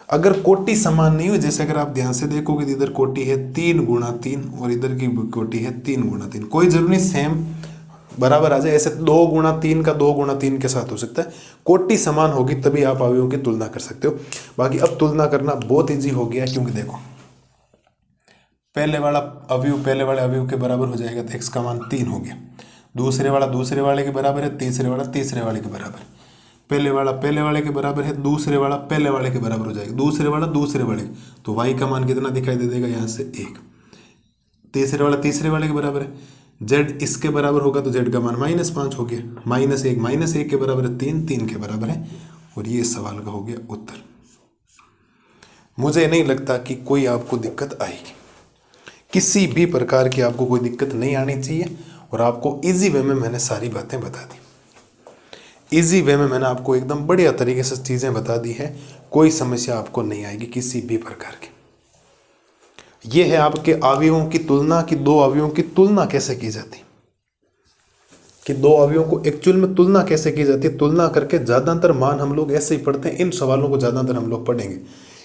A: अगर कोटि समान नहीं हुई, जैसे अगर आप ध्यान से देखोगे, इधर कोटि है 3 गुणा 3 और इधर की कोटि है 3 गुणा 3, कोई जरूरी नहीं सेम बराबर आ जाए, ऐसे 2 गुणा 3 का 2 गुणा 3 के साथ हो सकता है। कोटि समान होगी तभी आप अवयवों की तुलना कर सकते हो। बाकी अब तुलना करना बहुत ईजी हो गया, क्योंकि देखो पहले वाले अवयव के बराबर हो जाएगा, तो x का मान 3 हो गया। दूसरे वाले के बराबर है, तीसरे वाले के बराबर, पहले वाले के बराबर है, दूसरे वाले के बराबर हो जाएगा, दूसरे वाले, तो y का मान कितना दिखाई दे देगा? यहाँ से 1। तीसरे वाले के बराबर है, z इसके बराबर होगा तो z का मान -5 हो गया, -1 के बराबर है 3 के बराबर है, और ये सवाल का हो गया उत्तर। मुझे नहीं लगता कि कोई आपको दिक्कत आएगी, किसी भी प्रकार की आपको कोई दिक्कत नहीं आनी चाहिए, और आपको इजी वे में मैंने सारी बातें बता दी। इजी वे में मैंने आपको एकदम बढ़िया तरीके से चीज़ें बता दी है, कोई समस्या आपको नहीं आएगी किसी भी प्रकार की। ये है आपके अवयवों की तुलना, कि दो अवयवों की तुलना कैसे की जाती, कि दो अवयवों को एक्चुअल में तुलना कैसे की जाती है। तुलना करके ज़्यादातर मान हम लोग ऐसे ही पढ़ते हैं, इन सवालों को ज़्यादातर हम लोग पढ़ेंगे।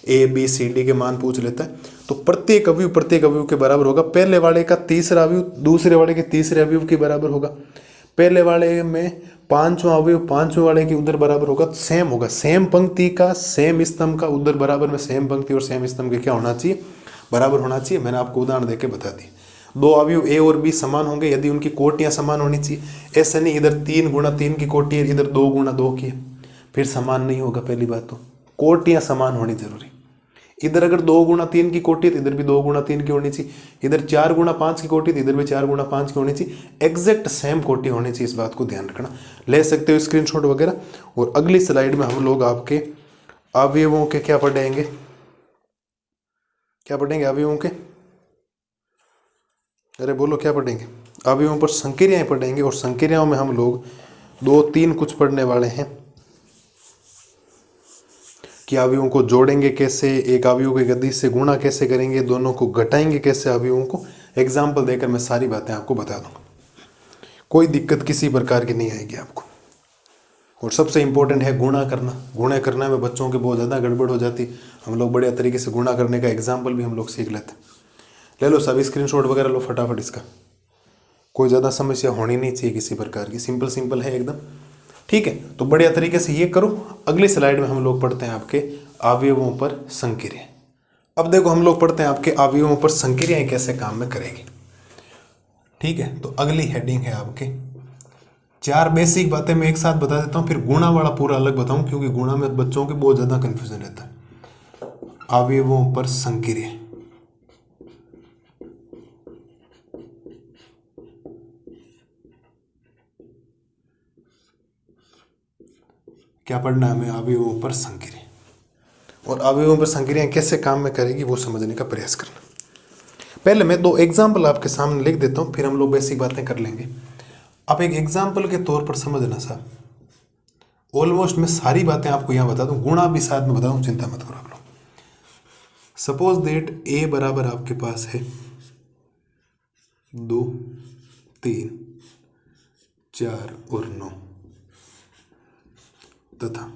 A: ए बी सी डी के मान पूछ लेता है, तो प्रत्येक अवयव के बराबर होगा। पहले वाले का तीसरा अवयव दूसरे वाले के तीसरे अवयव के बराबर होगा। पहले वाले में पांचवा अवयव पांचवें वाले के उधर बराबर होगा, सेम होगा। सेम पंक्ति का सेम स्तंभ का उधर बराबर में सेम पंक्ति और सेम स्तंभ के क्या होना चाहिए, बराबर होना चाहिए। मैंने आपको उदाहरण देके बता दी। दो अवयव ए और बी समान होंगे यदि उनकी कोटियां समान होनी चाहिए। ऐसा नहीं इधर 3 गुणा 3 की कोटि है, इधर 2 गुणा 2 की है, फिर समान नहीं होगा। पहली बात तो कोटियां समान होनी जरूरी। इधर अगर 2 गुणा 3 की कोटि है तो इधर भी 2 गुणा 3 की होनी चाहिए। इधर 4 गुणा 5 की कोटि तो इधर भी 4 गुणा 5 की होनी चाहिए। एग्जैक्ट सेम कोटि होनी चाहिए, इस बात को ध्यान रखना। ले सकते हो स्क्रीनशॉट वगैरह। और अगली स्लाइड में हम लोग आपके अवयवों के क्या पढ़ेंगे, क्या पढ़ेंगे अवयवों के, अरे बोलो क्या पढ़ेंगे, अवयवों पर संक्रियाएं पढ़ेंगे। और संक्रियाओं में हम लोग 2-3 कुछ पढ़ने वाले हैं कि अवयवों को जोड़ेंगे कैसे, एक अवयव के गति से गुणा कैसे करेंगे, दोनों को घटाएंगे कैसे अवयवों को। एग्जाम्पल देकर मैं सारी बातें आपको बता दूंगा, कोई दिक्कत किसी प्रकार की नहीं आएगी आपको। और सबसे इंपॉर्टेंट है गुणा करना। गुणा करने में बच्चों के बहुत ज़्यादा गड़बड़ हो जाती, हम लोग बढ़िया तरीके से गुणा करने का एग्जाम्पल भी हम लोग सीख लेते हैं। ले लो सब स्क्रीनशॉट वगैरह लो फटाफट इसका, कोई ज़्यादा समस्या होनी नहीं चाहिए किसी प्रकार की, सिंपल सिंपल है एकदम। ठीक है, तो बढ़िया तरीके से ये करो। अगली स्लाइड में हम लोग पढ़ते हैं आपके अवयवों पर संक्रिया। अब देखो हम लोग पढ़ते हैं आपके अवयवों पर संक्रियाएं कैसे काम में करेगी। ठीक है, तो अगली हेडिंग है आपके 4 बेसिक बातें मैं एक साथ बता देता हूँ, फिर गुणा वाला पूरा अलग बताऊँ, क्योंकि गुणा में बच्चों के बहुत ज़्यादा कन्फ्यूजन रहता है। अवयवों पर संक्रिया क्या पढ़ना है हमें, अवयवों पर संक्रिया। और अवयवों पर संक्रियाएं कैसे काम में करेगी वो समझने का प्रयास करना। पहले मैं 2 एग्जाम्पल आपके सामने लिख देता हूं, फिर हम लोग बेसिक बातें कर लेंगे। आप एक एग्जाम्पल के तौर पर समझना साहब, ऑलमोस्ट मैं सारी बातें आपको यहां बता दूं, गुणा भी साथ में बता दूं, चिंता मत करो आप लोग। सपोज दैट ए बराबर आपके पास है 2, 3, 4 और 9 तथा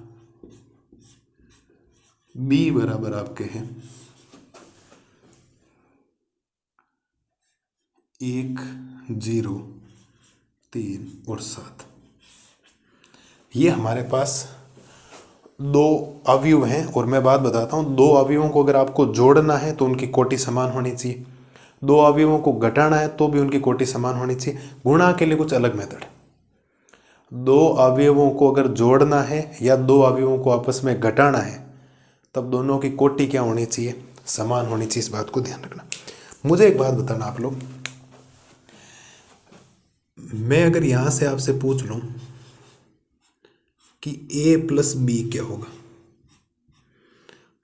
A: b बराबर आपके हैं 1, 0, 3 और 7। ये हमारे पास 2 अवयव हैं। और मैं बात बताता हूँ, 2 अवयवों को अगर आपको जोड़ना है तो उनकी कोटि समान होनी चाहिए। 2 अवयवों को घटाना है तो भी उनकी कोटि समान होनी चाहिए। गुणा के लिए कुछ अलग मेथड है। 2 अवयवों को अगर जोड़ना है या 2 अवयवों को आपस में घटाना है तब दोनों की कोटि क्या होनी चाहिए, समान होनी चाहिए। इस बात को ध्यान रखना। मुझे एक बात बताना आप लोग, मैं अगर यहां से आपसे पूछ लूं कि a प्लस बी क्या होगा,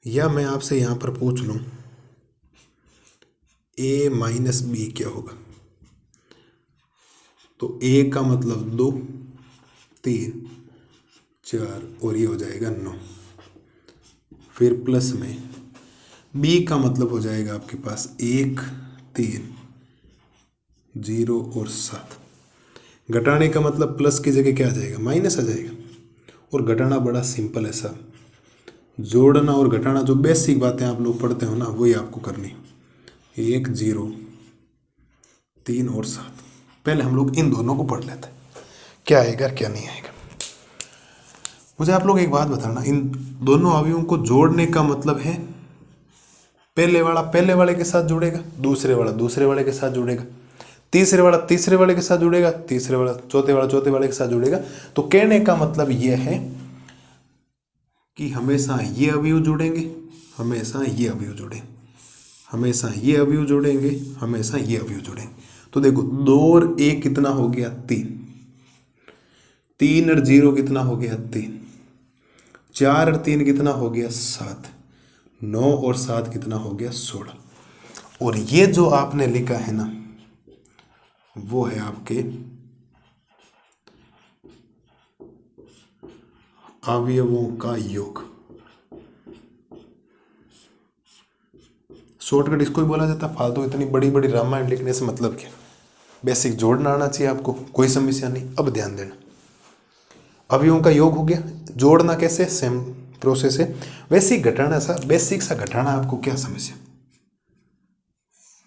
A: या मैं आपसे यहां पर पूछ लूं a माइनस बी क्या होगा, तो a का मतलब 2, 3, 4 और ये हो जाएगा 9। फिर प्लस में b का मतलब हो जाएगा आपके पास 1, 3, 0 और 7। घटाने का मतलब प्लस की जगह क्या आ जाएगा, माइनस आ जाएगा। और घटाना बड़ा सिंपल है साहब, जोड़ना और घटाना जो बेसिक बातें आप लोग पढ़ते हो ना वही आपको करनी। 1, 0, 3 और 7। पहले हम लोग इन दोनों को पढ़ लेते हैं, क्या आएगा क्या नहीं आएगा। मुझे आप लोग एक बात बताना, इन दोनों अवयवों को जोड़ने का मतलब है पहले वाला पहले वाले के साथ जुड़ेगा, दूसरे वाला दूसरे वाले के साथ जुड़ेगा, तीसरे वाला तीसरे वाले के साथ जुड़ेगा, तीसरे वाला चौथे वाले के साथ जुड़ेगा। तो कहने का मतलब यह है कि हमेशा ये अवयव जुड़ेंगे, हमेशा ये अवयव जुड़ेंगे, हमेशा ये अवयव जुड़ेंगे, हमेशा ये अवयव जुड़ेंगे। तो देखो 2 और 1 कितना हो गया 3, 3 और 0 कितना हो गया 3, 4 और 3 कितना हो गया 7, 9 और 7 कितना हो गया 16। और ये जो आपने लिखा है ना वो है आपके अवयवों का योग। शॉर्टकट इसको ही बोला जाता है। फालतू इतनी बड़ी बड़ी रामायण लिखने से मतलब क्या, बेसिक जोड़ना आना चाहिए आपको, कोई समस्या नहीं। अब ध्यान देना, अवयवों का योग हो गया, जोड़ना कैसे, सेम प्रोसेस है। वैसे ही घटाना सा, बेसिक सा घटाना, आपको क्या समस्या।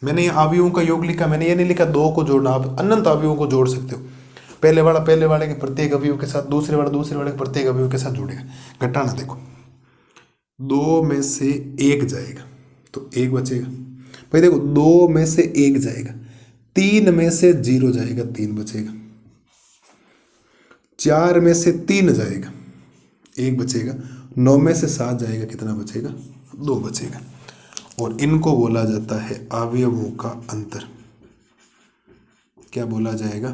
A: मैंने ये अवयवों का योग लिखा, मैंने ये नहीं लिखा दो को जोड़ना, आप अनंत अवयवों को जोड़ सकते हो। पहले वाले के प्रत्येक अवयव के साथ दूसरे वाले के प्रत्येक अवयव के साथ जुड़ेगा। घटाना देखो, 2 में से 1 जाएगा तो 1 बचेगा। भाई देखो 2 में से 1 जाएगा, 3 में से 0 जाएगा, 3 बचेगा। 4 में से 3 जाएगा, 1 बचेगा। 9 में से 7 जाएगा, कितना बचेगा, 2 बचेगा। और इनको बोला जाता है अवयवों का अंतर। क्या बोला जाएगा,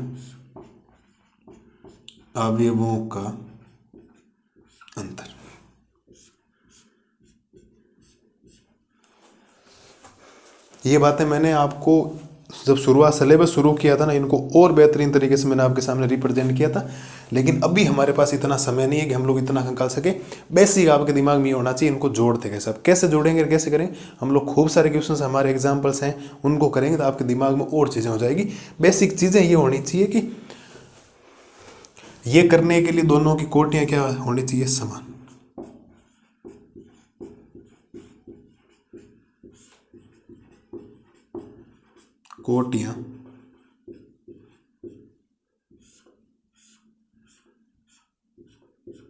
A: अवयवों का अंतर। ये बातें मैंने आपको जब सिलेबस शुरू किया था ना, इनको और बेहतरीन तरीके से मैंने आपके सामने रिप्रेजेंट किया था, लेकिन अभी हमारे पास इतना समय नहीं है कि हम लोग इतना निकाल सके। बेसिक आपके दिमाग में ये होना चाहिए, इनको जोड़ते कैसे, आप कैसे जोड़ेंगे, कैसे करें। हम लोग खूब सारे क्वेश्चंस, हमारे एग्जाम्पल्स हैं, उनको करेंगे तो आपके दिमाग में और चीज़ें हो जाएगी। बेसिक चीज़ें ये होनी चाहिए कि ये करने के लिए दोनों की कोटियाँ क्या होनी चाहिए, समान। कोटियाँ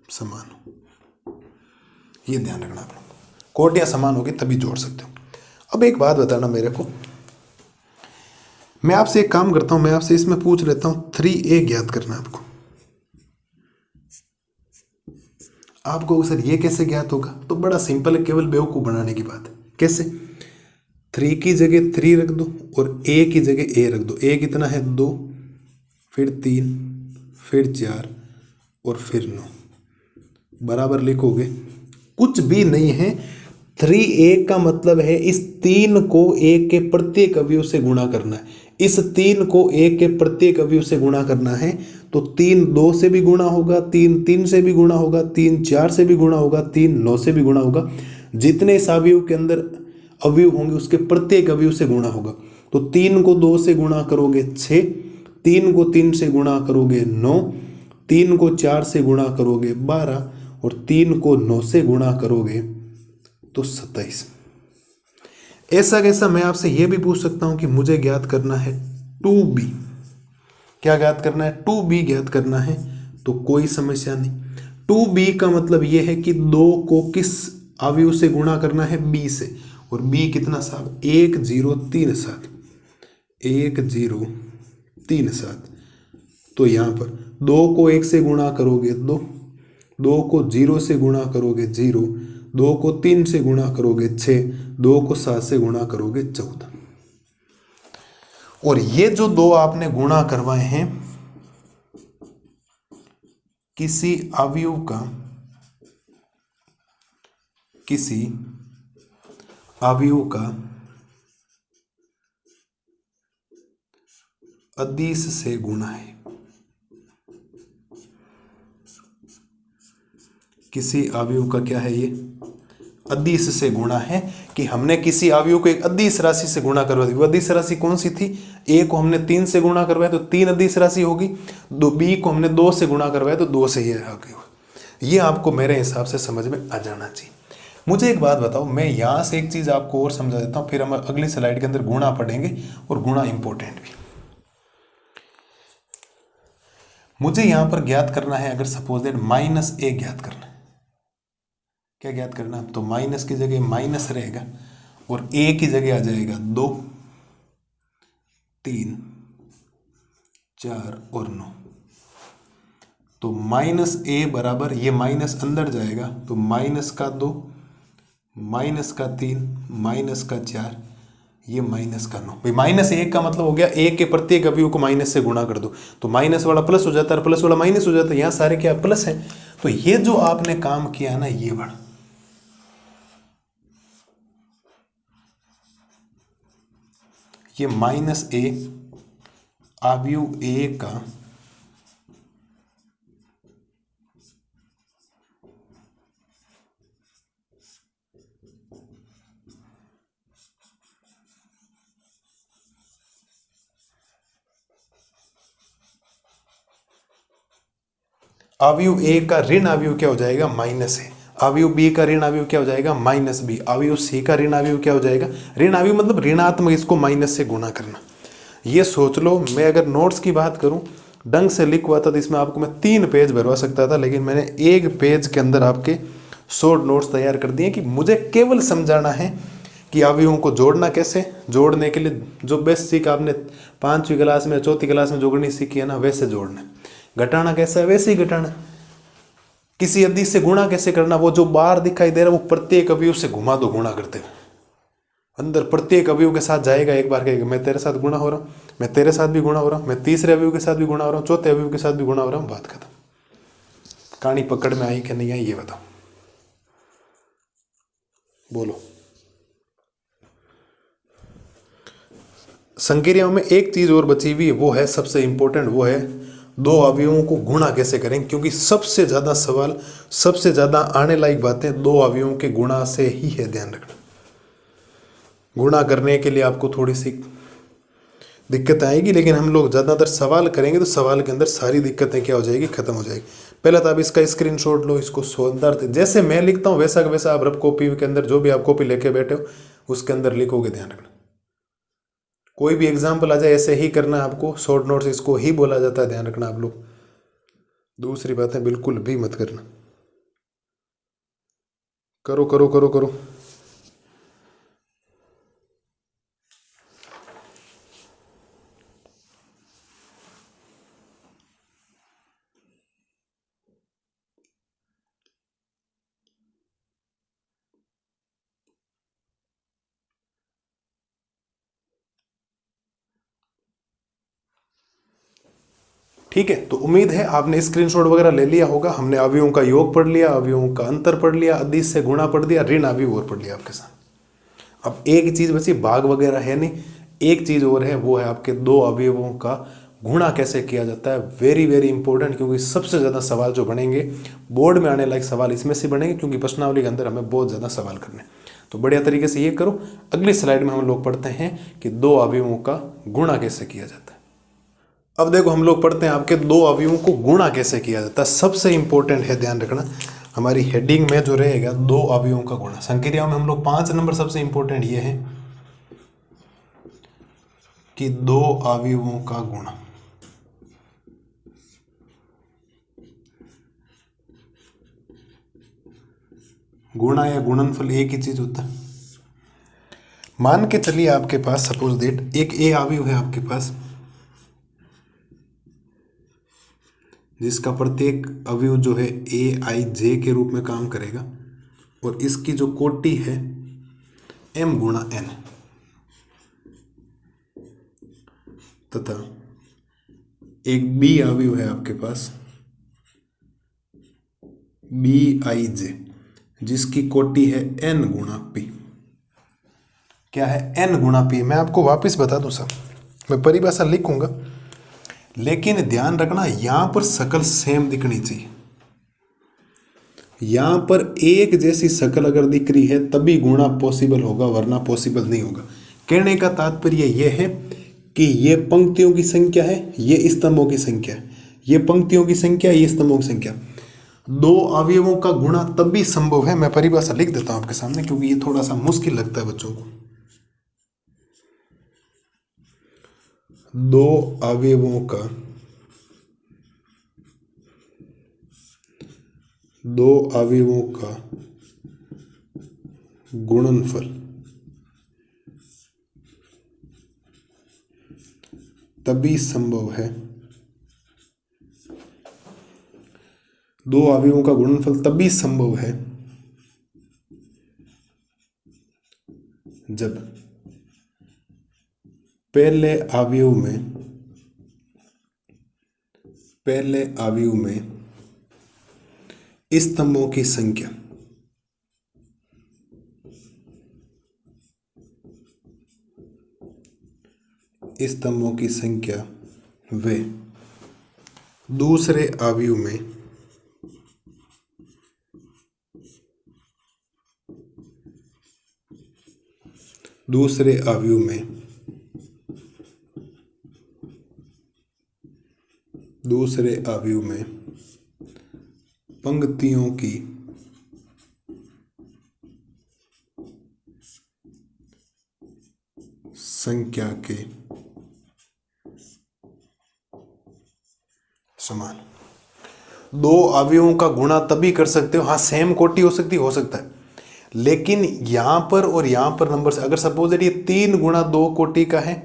A: समान हो, ये ध्यान रखना आप लोग। कोटियाँ समान होगी तभी जोड़ सकते हो। अब एक बात बताना मेरे को, मैं आपसे एक काम करता हूँ, मैं आपसे इसमें पूछ लेता हूँ 3a ज्ञात करना है आपको। आपको सर ये कैसे ज्ञात होगा, तो बड़ा सिंपल है, केवल बेवकूफ़ बनाने की बात है। कैसे, 3 की जगह 3 रख दो और a की जगह a रख दो। a कितना है, 2, फिर 3, फिर 4 और फिर 9, बराबर लिखोगे, कुछ भी नहीं है। 3a का मतलब है इस 3 को 1 के प्रत्येक अवयव से गुणा करना है। इस 3 को 1 के प्रत्येक अवयव से गुणा करना है, तो 3 2 से भी गुणा होगा, 3 3 से भी गुणा होगा, 3 4 से भी गुणा होगा, 3 9 से भी गुणा होगा। जितने इस अवयव के अंदर अवयव होंगे उसके प्रत्येक अवयव से गुणा होगा। तो 3 को 2 से गुणा करोगे 6, 3 को 3 से गुणा करोगे 9, 3 को 4 से गुणा करोगे 12 और 3 को 9 से गुणा करोगे तो 27। ऐसा कैसा, मैं आपसे यह भी पूछ सकता हूं कि मुझे ज्ञात करना है 2b। क्या ज्ञात करना है, 2b ज्ञात करना है, तो कोई समस्या नहीं। 2b का मतलब यह है कि 2 को किस अवयव से गुणा करना है, b से। और b कितना साहब, 1037, 1037। तो यहां पर 2 को 1 से गुणा करोगे 2, 2 को 0 से गुणा करोगे 0, 2 को 3 से गुणा करोगे 6, 2 को 7 से गुणा करोगे 14। और ये जो 2 आपने गुणा करवाए हैं किसी अवयव का, किसी अवयव का अदिश से गुणा है, किसी अवयव का क्या है, ये अदिश से गुणा है। कि हमने किसी अवयव को एक अदिश राशि से गुणा करवा दी। वो अदिश राशि कौन सी थी, a को हमने 3 से गुणा करवाया तो 3 अदिश राशि होगी, b को हमने 2 से गुणा करवाया तो 2 से ही आ गई। ये आपको मेरे हिसाब से समझ में आ जाना चाहिए। मुझे एक बात बताओ, मैं यहाँ से एक चीज़ आपको और समझा देता हूँ, फिर हम अगली स्लाइड के अंदर गुणा पढ़ेंगे, और गुणा इंपॉर्टेंट भी। मुझे यहाँ पर ज्ञात करना है, अगर सपोज दैट -a ज्ञात करना है। क्या ज्ञात करना है, तो माइनस की जगह माइनस रहेगा और a की जगह आ जाएगा 2, 3, 4 और 9। तो -a बराबर, ये माइनस अंदर जाएगा तो -2, -3, -4, ये -9। भाई -1 का मतलब हो गया 1 के प्रत्येक अवयव को माइनस से गुणा कर दो, तो माइनस वाला प्लस हो जाता है, प्लस वाला माइनस हो जाता है। यहाँ सारे क्या प्लस है। तो ये जो आपने काम किया है ना, ये बड़ा, ये -a अवयव a का अवयव ए का ऋण अवयव क्या हो जाएगा, माइनस है। अवयव बी का ऋण अवयव क्या हो जाएगा, माइनस बी। अवयव सी का ऋण अवयव क्या हो जाएगा, ऋण अवयव मतलब ऋणात्मक, इसको माइनस से गुणा करना। ये सोच लो, मैं अगर नोट्स की बात करूं ढंग से लिखवाता तो इसमें आपको मैं 3 पेज भरवा सकता था, लेकिन मैंने 1 पेज के अंदर आपके शॉर्ट नोट्स तैयार कर दिए कि मुझे केवल समझाना है कि अवयवों को जोड़ना कैसे। जोड़ने के लिए जो बेसिक आपने 5वीं क्लास में 4थी क्लास में जो गणित सीखी है ना, वैसे जोड़ना। घटाना कैसा है, वैसे ही घटाना। किसी अदिश से गुणा कैसे करना, वो जो बाहर दिखाई दे रहा है वो प्रत्येक अवयव से घुमा दो गुणा करते हुए, अंदर प्रत्येक अवयव के साथ जाएगा। एक बार कहेगा मैं तेरे साथ गुणा हो रहा हूँ, मैं तेरे साथ भी गुणा हो रहा हूँ, मैं तीसरे अवयव के साथ भी गुणा हो रहा हूँ, चौथे अवयव के साथ भी गुणा हो रहा हूँ, बात खत्म। कहानी पकड़ में आई कि नहीं आई, ये बताओ, बोलो। संक्रियाओं में एक चीज और बची हुई है, वो है सबसे इंपॉर्टेंट, वो है 2 अवयवों को गुणा कैसे करें। क्योंकि सबसे ज्यादा सवाल, सबसे ज्यादा आने लायक बातें 2 अवयवों के गुणा से ही है, ध्यान रखना। गुणा करने के लिए आपको थोड़ी सी दिक्कत आएगी, लेकिन हम लोग ज़्यादातर सवाल करेंगे तो सवाल के अंदर सारी दिक्कतें क्या हो जाएगी, खत्म हो जाएगी। पहले तो आप इसका स्क्रीनशॉट लो, इसको सुंदर जैसे मैं लिखता हूँ वैसा का वैसा आप रफ कॉपी के अंदर, जो भी आप कॉपी लेके बैठे हो उसके अंदर लिखोगे। ध्यान रखना, कोई भी एग्जाम्पल आ जाए ऐसे ही करना आपको। शॉर्ट नोट्स इसको ही बोला जाता है, ध्यान रखना आप लोग। दूसरी बातें बिल्कुल भी मत करना। करो करो करो करो। ठीक है, तो उम्मीद है आपने स्क्रीनशॉट वगैरह ले लिया होगा। हमने अवयवों का योग पढ़ लिया, अवयवों का अंतर पढ़ लिया, अदिश से गुणा पढ़ दिया, ऋण अवयव और पढ़ लिया आपके साथ। अब एक चीज बची, भाग वगैरह है नहीं, एक चीज और है, वो है आपके 2 अवयवों का गुणा कैसे किया जाता है। वेरी वेरी इंपॉर्टेंट, क्योंकि सबसे ज्यादा सवाल जो बनेंगे बोर्ड में आने लायक सवाल इसमें से बनेंगे, क्योंकि प्रश्नावली के अंदर हमें बहुत ज्यादा सवाल करने। तो बढ़िया तरीके से ये करो। अगली स्लाइड में हम लोग पढ़ते हैं कि 2 अवयवों का गुणा कैसे किया जाता है। अब देखो हम लोग पढ़ते हैं आपके 2 अवयवों को गुणा कैसे किया जाता है। सबसे इंपॉर्टेंट है, ध्यान रखना, हमारी हेडिंग में जो रहेगा 2 अवयवों का गुणा। संक्रियाओं में हम लोग 5 नंबर सबसे इंपॉर्टेंट ये है कि 2 अवयवों का गुणा। गुणा या गुणनफल एक ही चीज होता है। मान के चलिए आपके पास सपोज दैट एक ए अवयव है आपके पास, जिसका प्रत्येक अवयव जो है ए आई जे के रूप में काम करेगा, और इसकी जो कोटि है m गुणा n, तथा एक बी अवयव है आपके पास बी आई जे, जिसकी कोटि है n गुणा p। क्या है, n गुणा p। मैं आपको वापस बता दूं सब, मैं परिभाषा लिखूंगा, लेकिन ध्यान रखना यहां पर शकल सेम दिखनी चाहिए। यहां पर एक जैसी शकल अगर दिख रही है तभी गुणा पॉसिबल होगा, वरना पॉसिबल नहीं होगा। कहने का तात्पर्य यह है कि ये पंक्तियों की संख्या है, ये स्तंभों की संख्या है, ये पंक्तियों की संख्या, ये स्तंभों की संख्या। 2 अवयवों का गुणा तभी संभव है। मैं परिभाषा लिख देता हूं आपके सामने, क्योंकि ये थोड़ा सा मुश्किल लगता है बच्चों को। 2 अवयवों का 2 अवयवों का गुणनफल तभी संभव है। 2 अवयवों का गुणनफल तभी संभव है जब पहले अवयव में स्तंभों की संख्या वे दूसरे अवयव में पंक्तियों की संख्या के समान। दो अवयवों का गुणा तभी कर सकते हो, हाँ सेम कोटि हो सकता है, लेकिन यहां पर और यहां पर नंबर से अगर सपोज ये 3 गुणा 2 कोटि का है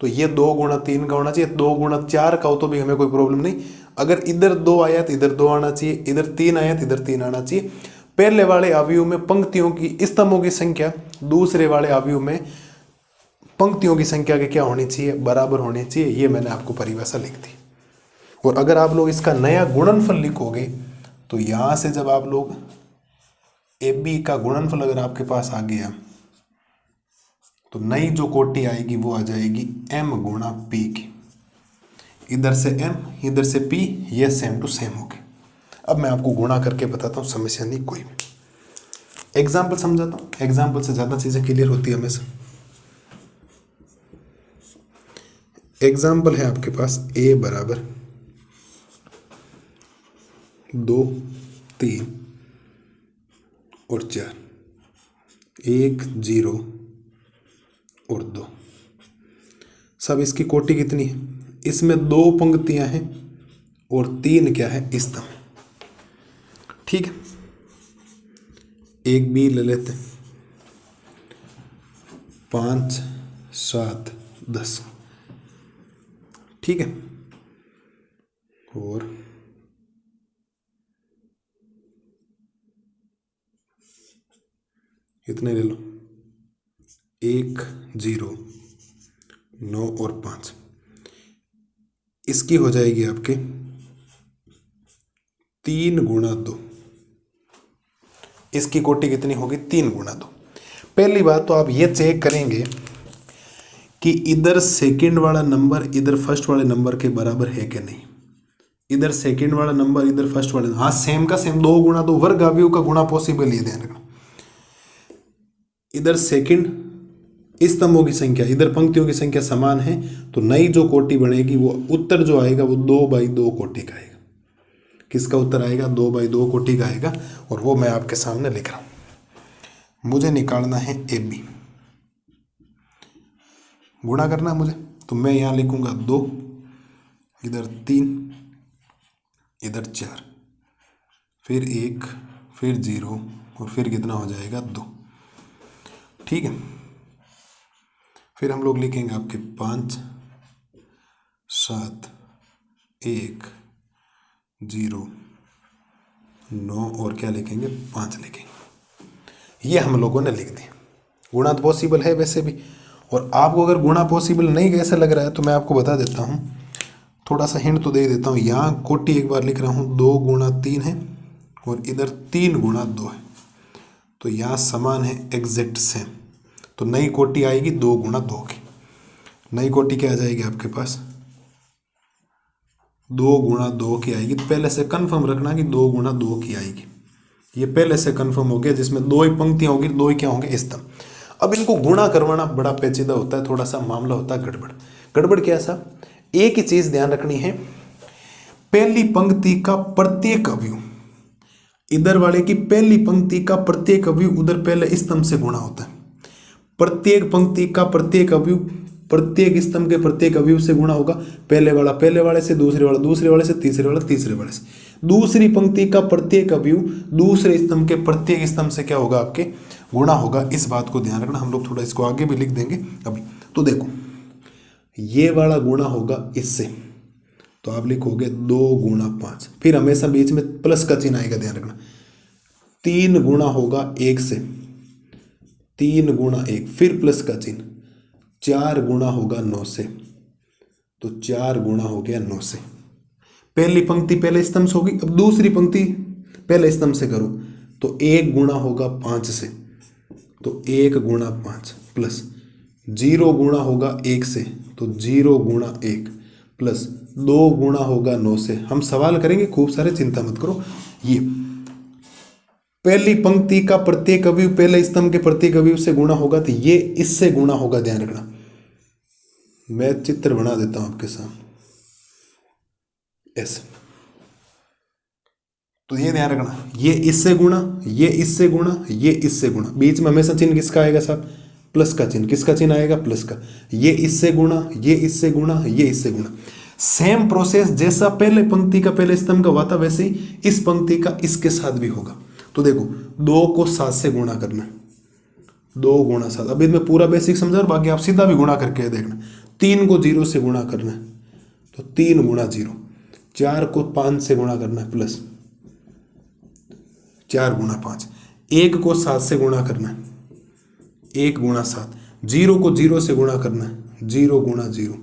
A: तो ये 2 गुणा 3 का होना चाहिए, 2 गुणा 4 का हो तो भी हमें कोई प्रॉब्लम नहीं। अगर इधर 2 आया तो इधर 2 आना चाहिए, इधर 3 आया तो इधर 3 आना चाहिए। पहले वाले अवयव में पंक्तियों की स्तंभों की संख्या दूसरे वाले अवयव में पंक्तियों की संख्या के क्या होनी चाहिए, बराबर होनी चाहिए। ये मैंने आपको परिभाषा लिख दी। और अगर आप लोग इसका नया गुणनफल लिखोगे तो यहां से जब आप लोग ए बी का गुणनफल अगर आपके पास आ गया तो नई जो कोटि आएगी वो आ जाएगी m गुणा p की। इधर से m इधर से p, ये सेम टू सेम हो गए। अब मैं आपको गुणा करके बताता हूँ, समस्या नहीं कोई भी। एग्जाम्पल समझाता हूँ, एग्जाम्पल से ज़्यादा चीज़ें क्लियर होती है हमेशा। एग्जाम्पल है आपके पास a बराबर 2, 3 और 4, 1, 0 और 2। सब इसकी कोटि कितनी है, इसमें 2 पंक्तियां हैं और 3 क्या है, स्तंभ। ठीक है, एक बी ले लेते हैं, 5, 7, 10। ठीक है, और इतने ले लो, 1, 0, 9 और 5। इसकी हो जाएगी आपके 3 गुणा 2। इसकी कोटि कितनी होगी, 3 गुणा 2। पहली बात तो आप ये चेक करेंगे कि इधर सेकंड वाला नंबर इधर फर्स्ट वाले नंबर के बराबर है कि नहीं। इधर सेकंड वाला नंबर इधर फर्स्ट वाले, हाँ सेम का सेम, 2 गुणा 2 वर्ग अवयव का गुणा पॉसिबल, ये ध्यान रखना। इधर सेकंड स्तंभों की संख्या इधर पंक्तियों की संख्या समान है तो नई जो कोटि बनेगी वो उत्तर जो आएगा वो 2/2 कोटि का आएगा। किसका उत्तर आएगा, 2/2 कोटि का आएगा। और वो मैं आपके सामने लिख रहा हूं। मुझे निकालना है ए बी, गुणा करना है मुझे, तो मैं यहां लिखूंगा 2, इधर 3, इधर 4, फिर 1, फिर 0 और फिर कितना हो जाएगा, 2। ठीक है, फिर हम लोग लिखेंगे आपके 5, 7, 1, 0, 9 और क्या लिखेंगे, 5 लिखेंगे। ये हम लोगों ने लिख दिया। गुणा तो पॉसिबल है वैसे भी, और आपको अगर गुणा पॉसिबल नहीं कैसे लग रहा है तो मैं आपको बता देता हूँ, थोड़ा सा हिंट तो दे देता हूँ। यहाँ कोटि एक बार लिख रहा हूँ, 2 गुणा 3 है और इधर 3 गुणा 2 है, तो यहाँ समान है, एग्जैक्ट सेम। तो नई कोटि आएगी 2 गुणा 2 की। नई कोटि क्या आ जाएगी आपके पास, 2 गुणा 2 की आएगी। तो पहले से कंफर्म रखना कि 2 गुणा 2 की आएगी। ये पहले से कंफर्म हो गया, जिसमें 2 ही पंक्तियां होगी, 2 ही क्या होंगे, स्तंभ। अब इनको गुणा करवाना बड़ा पेचीदा होता है, थोड़ा सा मामला होता है गड़बड़। गड़बड़ क्या सा, एक ही चीज ध्यान रखनी है, पहली पंक्ति का प्रत्येक अवयव इधर वाले की पहली पंक्ति का प्रत्येक अवयव उधर पहले स्तंभ से गुणा होता है। प्रत्येक पंक्ति का प्रत्येक अवयव प्रत्येक स्तंभ के प्रत्येक अवयव से गुणा होगा। पहले वाला पहले वाले से, दूसरे वाला दूसरे वाले से, तीसरे वाला तीसरे वाले से। दूसरी पंक्ति का प्रत्येक अवयव दूसरे स्तंभ के प्रत्येक स्तंभ से क्या होगा, आपके गुणा होगा। इस बात को ध्यान रखना। हम लोग थोड़ा इसको आगे भी लिख देंगे अभी। तो देखो, ये वाला गुणा होगा इससे, तो आप लिखोगे 2 गुणा 5, फिर हमेशा बीच में प्लस का चिन्ह आएगा, ध्यान रखना। 3 गुणा होगा 1 से, 3 गुणा 1 फिर प्लस का चिन्ह। 4 गुणा होगा 9 से, तो 4 गुणा हो गया 9 से। पहली पंक्ति पहले स्तंभ से होगी, अब दूसरी पंक्ति पहले स्तंभ से करो, तो 1 गुणा होगा 5 से, तो 1 गुणा 5 प्लस 0 गुणा होगा 1 से, तो 0 गुणा 1 प्लस 2 गुणा होगा 9 से। हम सवाल करेंगे खूब सारे, चिंता मत करो। ये पहली पंक्ति का प्रत्येक अवयव पहले स्तंभ के प्रत्येक अवयव से गुणा होगा, तो ये इससे गुणा होगा, ध्यान रखना। मैं चित्र बना देता हूं आपके सामने ऐसे। तो ये ध्यान रखना, ये इससे गुणा, ये इससे गुणा, ये इससे गुणा, बीच में हमेशा चिन्ह किसका आएगा साहब, प्लस का चिन्ह। किसका चिन्ह आएगा, प्लस का। ये इससे गुणा, ये इससे गुणा, ये इससे गुणा। सेम प्रोसेस जैसा पहले पंक्ति का पहले स्तंभ का हुआ था वैसे ही इस पंक्ति का इसके साथ भी होगा। तो देखो 2 को 7 से गुणा करना, 2 गुणा 7। अब इसमें पूरा बेसिक समझा और बाकी आप सीधा भी गुणा करके देखना। 3 को 0 से गुणा करना है तो 3 गुणा 0। 4 को 5 से गुणा करना है प्लस 4 गुणा 5। 1 को 7 से गुणा करना है, 1 गुणा 7। 0 को 0 से गुणा करना है, 0 गुणा 0।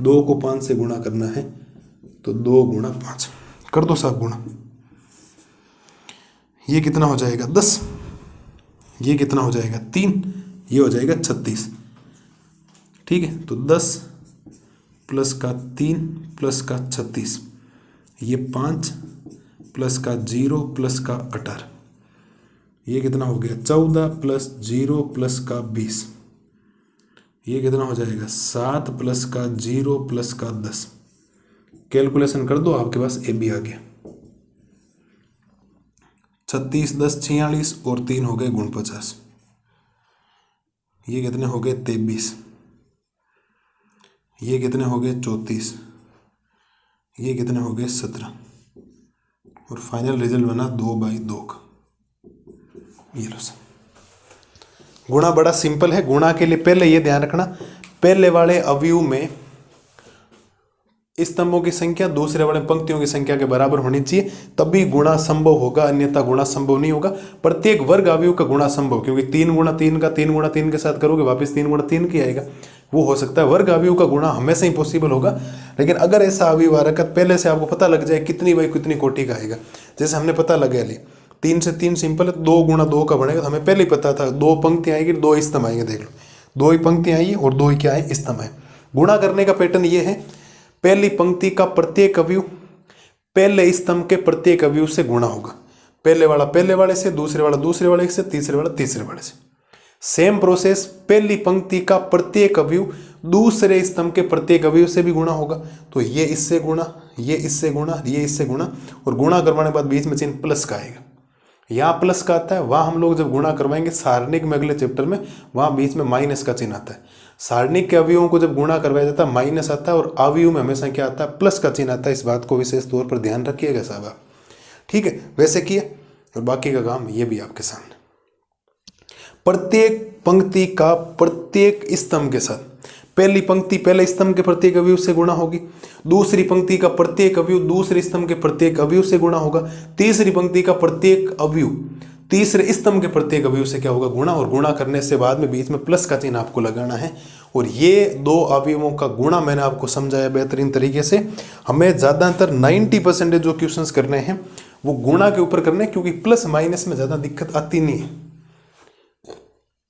A: 2 को 5 से गुणा करना है तो 2 गुणा 5। कर दो साहब गुणा। ये कितना हो जाएगा 10, ये कितना हो जाएगा 3, ये हो जाएगा 36। ठीक है, तो 10 प्लस का 3 प्लस का 36, ये 5 प्लस का 0 प्लस का 18, ये कितना हो गया 14 प्लस 0 प्लस का 20, ये कितना हो जाएगा 7 प्लस का 0 प्लस का 10। कैलकुलेशन कर दो, आपके पास ए बी आ गया। 36 10 46 और 3 हो गए 49, ये कितने हो गए 23, ये कितने हो गए 34, ये कितने हो गए 17 और फाइनल रिजल्ट बना 2/2 का। ये लो सर, गुणा बड़ा सिंपल है। गुणा के लिए पहले ये ध्यान रखना, पहले वाले अवयव में स्तंभों की संख्या दूसरे वाले पंक्तियों की संख्या के बराबर होनी चाहिए, तभी गुणा संभव होगा, अन्यथा गुणा संभव नहीं होगा। प्रत्येक वर्ग अवयव का गुणा संभव, क्योंकि 3 गुणा 3 का 3 गुणा 3 के साथ करोगे वापस 3 गुणा 3 की आएगा, वो हो सकता है। वर्ग अवयव का गुणा हमेशा ही पॉसिबल होगा, लेकिन अगर ऐसा अवयव आ रहा है पहले से आपको पता लग जाए कितनी बाई कितनी कोटि का आएगा, जैसे हमने पता लगा लिया 3 से 3 सिंपल है, 2 गुणा 2 का बनेगा, तो हमें पहले ही पता था 2 पंक्तियां आएगी 2 स्तंभ आएंगे। देख लो 2 ही पंक्तियां आई और 2 ही क्या है स्तंभ है। गुणा करने का पैटर्न ये है, पहली पंक्ति का प्रत्येक अवयव पहले स्तंभ के प्रत्येक अवयव से गुणा होगा। पहले वाला पहले वाले से, दूसरे वाला दूसरे वाले से, तीसरे वाला तीसरे वाले से। सेम प्रोसेस, पहली पंक्ति का प्रत्येक अवयव दूसरे स्तंभ के प्रत्येक अवयव से भी गुणा होगा। तो ये इससे गुणा, ये इससे गुणा, ये इससे गुणा, और गुणा करवाने के बाद बीच में चिन्ह प्लस का आएगा। यहाँ प्लस का आता है, वहाँ हम लोग जब गुणा करवाएंगे सारणिक में अगले चैप्टर में, वहाँ बीच में माइनस का चिन्ह आता है। सारणिक के अवयवों को जब गुणा करवाया जाता है माइनस आता है, और अवयव में हमेशा क्या आता है प्लस का चिन्ह आता है। इस बात को विशेष तौर पर ध्यान रखिएगा साहब आप। ठीक है, वैसे किया और बाकी का काम ये भी आपके सामने। प्रत्येक पंक्ति का प्रत्येक स्तंभ के साथ, पहली पंक्ति पहले स्तंभ के प्रत्येक अवयव से गुणा होगी, दूसरी पंक्ति का प्रत्येक अवयव दूसरे स्तंभ के प्रत्येक अवयव से गुणा होगा, तीसरी पंक्ति का प्रत्येक अवयव तीसरे स्तंभ के प्रत्येक अवयव से क्या होगा गुणा, और गुणा करने से बाद में बीच में प्लस का चिन्ह आपको लगाना है। और ये 2 अवयवों का गुणा मैंने आपको समझाया बेहतरीन तरीके से। हमें ज़्यादातर 90% जो क्वेश्चंस करने हैं वो गुणा के ऊपर करने, क्योंकि प्लस माइनस में ज़्यादा दिक्कत आती नहीं है।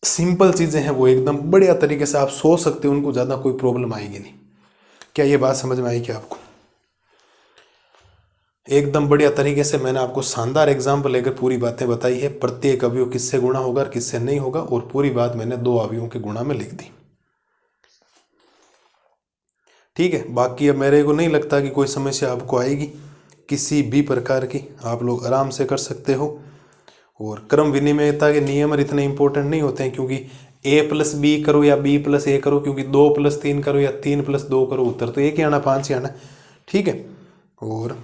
A: सिंपल चीज़ें हैं वो एकदम बढ़िया तरीके से आप सोच सकते हो, उनको ज़्यादा कोई प्रॉब्लम आएगी नहीं। क्या ये बात समझ में आई क्या आपको? एकदम बढ़िया तरीके से मैंने आपको शानदार एग्जाम्पल लेकर पूरी बातें बताई है, प्रत्येक अवयव किससे गुणा होगा और किससे नहीं होगा, और पूरी बात मैंने 2 अवयवों के गुणा में लिख दी। ठीक है, बाकी अब मेरे को नहीं लगता कि कोई समस्या आपको आएगी किसी भी प्रकार की, आप लोग आराम से कर सकते हो। और क्रम विनिमयता के नियम इतने इंपॉर्टेंट नहीं होते हैं, क्योंकि a + b करो या b + a करो, क्योंकि 2 + 3 करो या 3 + 2 करो, उत्तर तो एक ही आना, 5 ही आना। ठीक है, और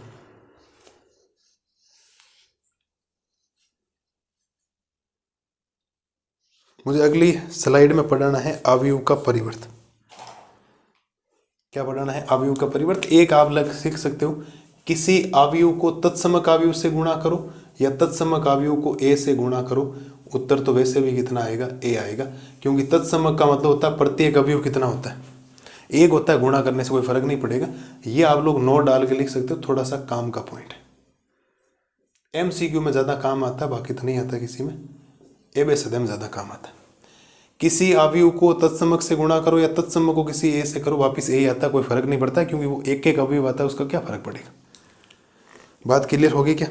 A: मुझे अगली स्लाइड में पढ़ाना है अवयव का परिवर्त। क्या पढ़ाना है? अवयव का परिवर्त। एक आप लग सीख सकते हो, किसी अवयव को तत्समक अवयव से गुणा करो या तत्समक अवयव को a से गुणा करो, उत्तर तो वैसे भी कितना आएगा a आएगा, क्योंकि तत्समक का मतलब होता है प्रत्येक अवयव कितना होता है, एक होता है। गुणा करने से कोई फर्क नहीं पड़ेगा। ये आप लोग नोट डाल के लिख सकते हो, थोड़ा सा काम का पॉइंट है। MCQ में ज़्यादा काम आता है, बाकी तो नहीं आता किसी में। ABCD में ज़्यादा काम आता है। किसी अवयव को तत्समक से गुणा करो या तत्समक को किसी a से करो, वापिस a ही आता है, कोई फर्क नहीं पड़ता, क्योंकि वो एक एक अवयव आता है, उसका क्या फर्क पड़ेगा। बात क्लियर होगी क्या?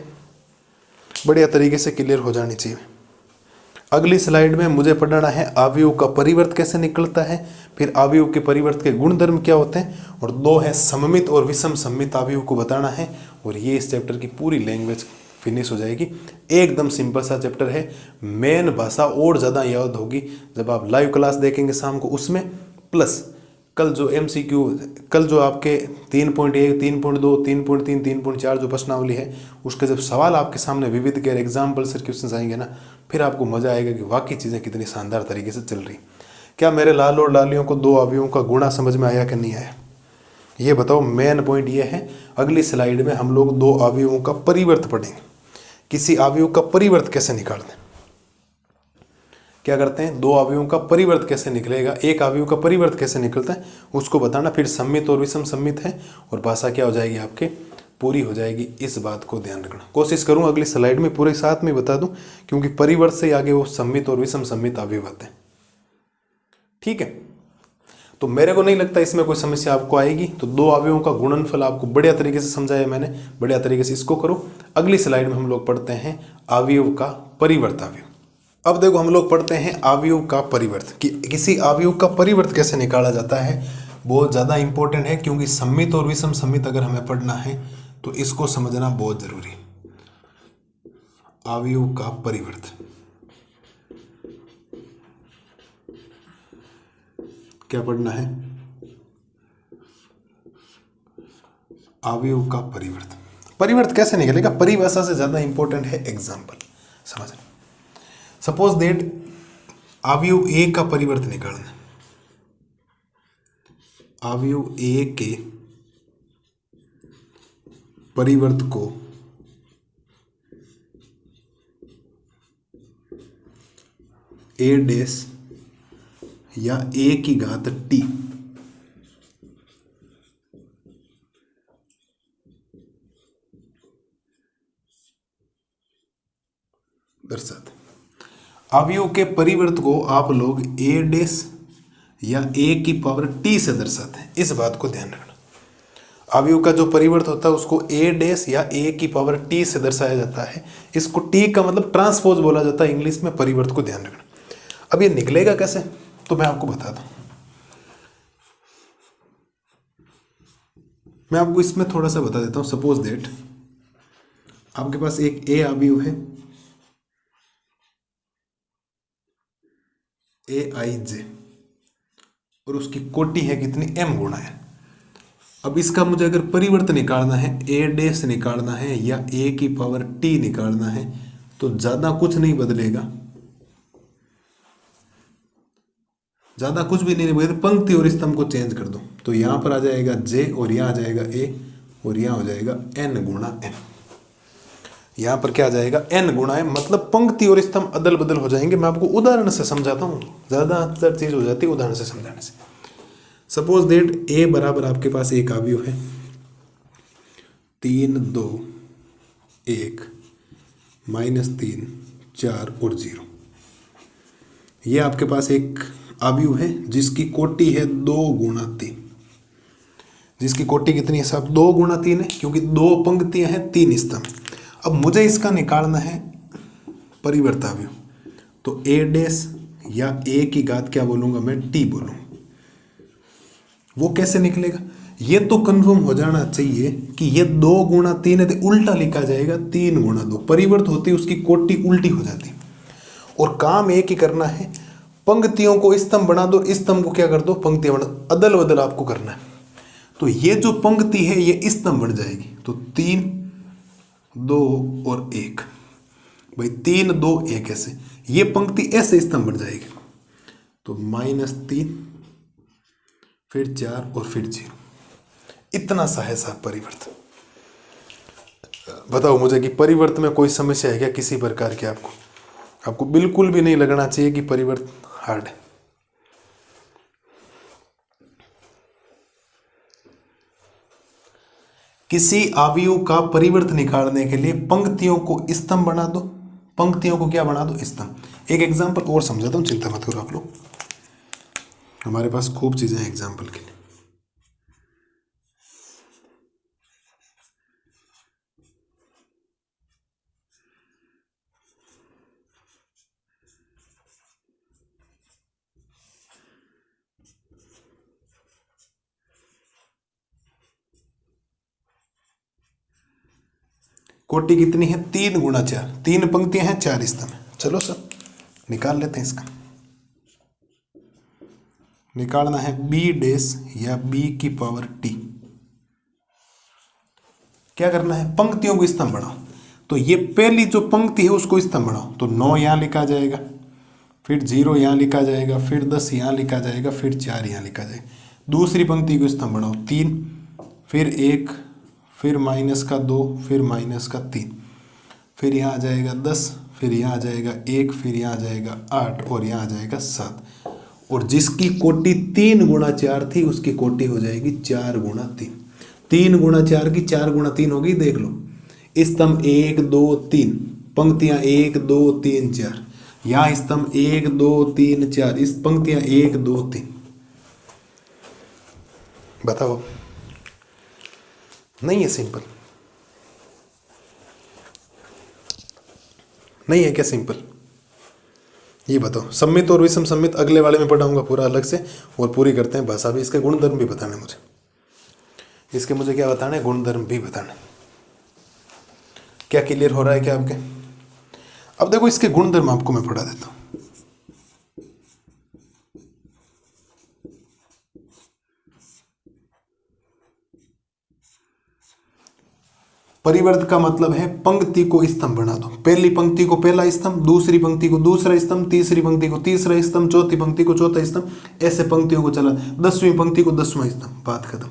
A: बढ़िया तरीके से क्लियर हो जानी चाहिए। अगली स्लाइड में मुझे पढ़ना है अवयव का परिवर्त कैसे निकलता है, फिर अवयव के परिवर्त के गुणधर्म क्या होते हैं, और 2 है सममित और विषम सममित अवयव को बताना है। और ये इस चैप्टर की पूरी लैंग्वेज फिनिश हो जाएगी। एकदम सिंपल सा चैप्टर है। मेन भाषा और ज़्यादा याद होगी जब आप लाइव क्लास देखेंगे शाम को उसमें, प्लस कल जो MCQ, कल जो आपके 3.1, 3.2, 3.3, 3.4 जो प्रश्नावली है उसके जब सवाल आपके सामने विविध के एग्जाम्पल से क्वेश्चन आएंगे ना, फिर आपको मजा आएगा कि वाकई चीज़ें कितनी शानदार तरीके से चल रही। क्या मेरे लाल और लालियों को दो अवयवों का गुणा समझ में आया कि नहीं आया, ये बताओ। मेन पॉइंट ये है। अगली स्लाइड में हम लोग दो अवयवों का परिवर्त पढ़ेंगे। किसी अवयव का परिवर्त कैसे निकालते हैं, क्या करते हैं, दो अवयवों का परिवर्त कैसे निकलेगा, एक अवयव का परिवर्त कैसे निकलता है उसको बताना। फिर सम्मित और विषम सम्मित है और भाषा क्या हो जाएगी आपके पूरी हो जाएगी। इस बात को ध्यान रखना। कोशिश करूँ अगली स्लाइड में पूरे साथ में बता दूं, क्योंकि परिवर्त से आगे वो सम्मित और विषम सम्मित अवयव आते हैं। ठीक है, तो मेरे को नहीं लगता इसमें कोई समस्या आपको आएगी। तो दो अवयवों का गुणनफल आपको बढ़िया तरीके से समझाया मैंने, बढ़िया तरीके से इसको करो। अगली स्लाइड में हम लोग पढ़ते हैं अवयव का परिवर्त अवयव। अब देखो हम लोग पढ़ते हैं अवयव का परिवर्त, कि किसी अवयव का परिवर्त कैसे निकाला जाता है। बहुत ज़्यादा इंपॉर्टेंट है, क्योंकि सम्मित और विषम सम्मित अगर हमें पढ़ना है तो इसको समझना बहुत जरूरी है। अवयव का परिवर्त क्या पढ़ना है, अवयव का परिवर्त। परिवर्त कैसे निकलेगा, परिभाषा से ज्यादा इंपॉर्टेंट है एग्जाम्पल समझना। सपोज दैट अवयव ए का परिवर्त निकालना, अवयव ए के परिवर्त को ए डैश या ए की घात टी दर्शाते। अवयव के परिवर्त को आप लोग ए डैश या ए की पावर टी से दर्शाते हैं, इस बात को ध्यान रखना। अवयव का जो परिवर्त होता है उसको ए डैश या ए की पावर टी से दर्शाया जाता है। इसको टी का मतलब ट्रांसपोज बोला जाता है इंग्लिश में। परिवर्त को ध्यान रखना। अब ये निकलेगा कैसे, तो मैं आपको बताता हूं। मैं आपको इसमें थोड़ा सा बता देता हूं। सपोज दैट आपके पास एक ए अवयव है, ए आई जे, और उसकी कोटि है कितनी, m गुणा है। अब इसका मुझे अगर परिवर्तन निकालना है, ए डैश निकालना है या ए की पावर टी निकालना है, तो ज्यादा कुछ नहीं बदलेगा, ज्यादा कुछ भी नहीं बदलेगा। पंक्ति और स्तंभ को चेंज कर दो, तो यहां पर आ जाएगा जे और यहां आ जाएगा ए और यहां हो जाएगा n गुणा m। यहां पर क्या आ जाएगा, n गुणा m, मतलब पंक्ति और स्तंभ अदल बदल हो जाएंगे। मैं आपको उदाहरण से समझाता हूं, ज्यादा चीज हो जाती है उदाहरण से समझाने से। सपोज दैट ए बराबर आपके पास एक अवयव है 3, 2, 1, -3, 4 और 0। ये आपके पास एक अवयव है जिसकी कोटि है 2 गुणा 3। जिसकी कोटि कितनी है साहब, 2 गुणा 3 है, क्योंकि 2 पंक्तियां हैं 3 स्तंभ। अब मुझे इसका निकालना है परिवर्त अवयव, तो ए डैश या ए की घात क्या बोलूंगा मैं, टी बोलूंगा। वो कैसे निकलेगा, ये तो कंफर्म हो जाना चाहिए कि ये 2 गुणा 3 है, तो उल्टा लिखा जाएगा 3 गुणा 2। परिवर्त होती उसकी कोटि उल्टी हो जाती। और काम एक ही करना है, पंक्तियों को स्तंभ बना दो, स्तंभ को क्या कर दो, पंक्तियां बना, अदल बदल आपको करना है। तो ये जो पंक्ति है ये स्तंभ बन जाएगी। तो 3, 2 और 1, भाई 3, 2, 1 ऐसे, ये पंक्ति ऐसे स्तंभ बन जाएगी। तो -3, फिर 4 और फिर 0। इतना सा है साहब परिवर्त। बताओ मुझे कि परिवर्त में कोई समस्या है क्या किसी प्रकार की। आपको बिल्कुल भी नहीं लगना चाहिए कि परिवर्त हार्ड है। किसी अवयव का परिवर्त निकालने के लिए पंक्तियों को स्तंभ बना दो, पंक्तियों को क्या बना दो, स्तंभ। एक एग्जांपल और समझाता हूं, चिंता मत करो आप लोग, हमारे पास खूब चीजें हैं एग्जाम्पल के लिए। कोटि कितनी है 3 गुणा 4, 3 पंक्तियां हैं 4 स्तंभ है। चलो सर निकाल लेते हैं इसका। निकालना है बी डैश या बी की पावर टी। क्या करना है, पंक्तियों को स्तंभ बढ़ाओ। तो ये पहली जो पंक्ति है उसको स्तंभ बढ़ाओ, तो 9 यहाँ लिखा जाएगा, फिर 0 यहाँ लिखा जाएगा, फिर 10 यहाँ लिखा जाएगा, फिर 4 यहाँ लिखा जाएगा। दूसरी पंक्ति को स्तंभ बढ़ाओ 3, फिर 1, फिर -2, फिर -3, फिर यहाँ आ जाएगा 10, फिर यहाँ आ जाएगा 1, फिर यहाँ आ जाएगा 8 और यहाँ आ जाएगा 7। और जिसकी कोटि 3 गुणा 4 थी उसकी कोटि हो जाएगी 4 गुणा 3। 3 गुणा 4 की 4 गुणा 3 होगी, देख लो। स्तंभ 1 2 3, पंक्तियां 1 2 3 4, यहाँ स्तंभ 1 2 3 4, इस पंक्तियां 1 2 3। बताओ नहीं है सिंपल? नहीं है क्या सिंपल? ये बताओ। सम्मित और विषम सम्मित अगले वाले में पढ़ाऊंगा पूरा अलग से, और पूरी करते हैं भाषा भी। इसके गुणधर्म भी बताने मुझे, इसके मुझे क्या बताना है, गुणधर्म भी बताना। क्या क्लियर हो रहा है क्या आपके? अब देखो इसके गुणधर्म आपको मैं पढ़ा देता हूं। परिवर्त का मतलब है पंक्ति को स्तंभ बना दो। पहली पंक्ति को पहला स्तंभ, दूसरी पंक्ति को दूसरा स्तंभ, तीसरी पंक्ति को तीसरा स्तंभ, चौथी पंक्ति को चौथा स्तंभ, ऐसे पंक्तियों को चला, 10वीं पंक्ति को 10वां स्तंभ, बात खत्म।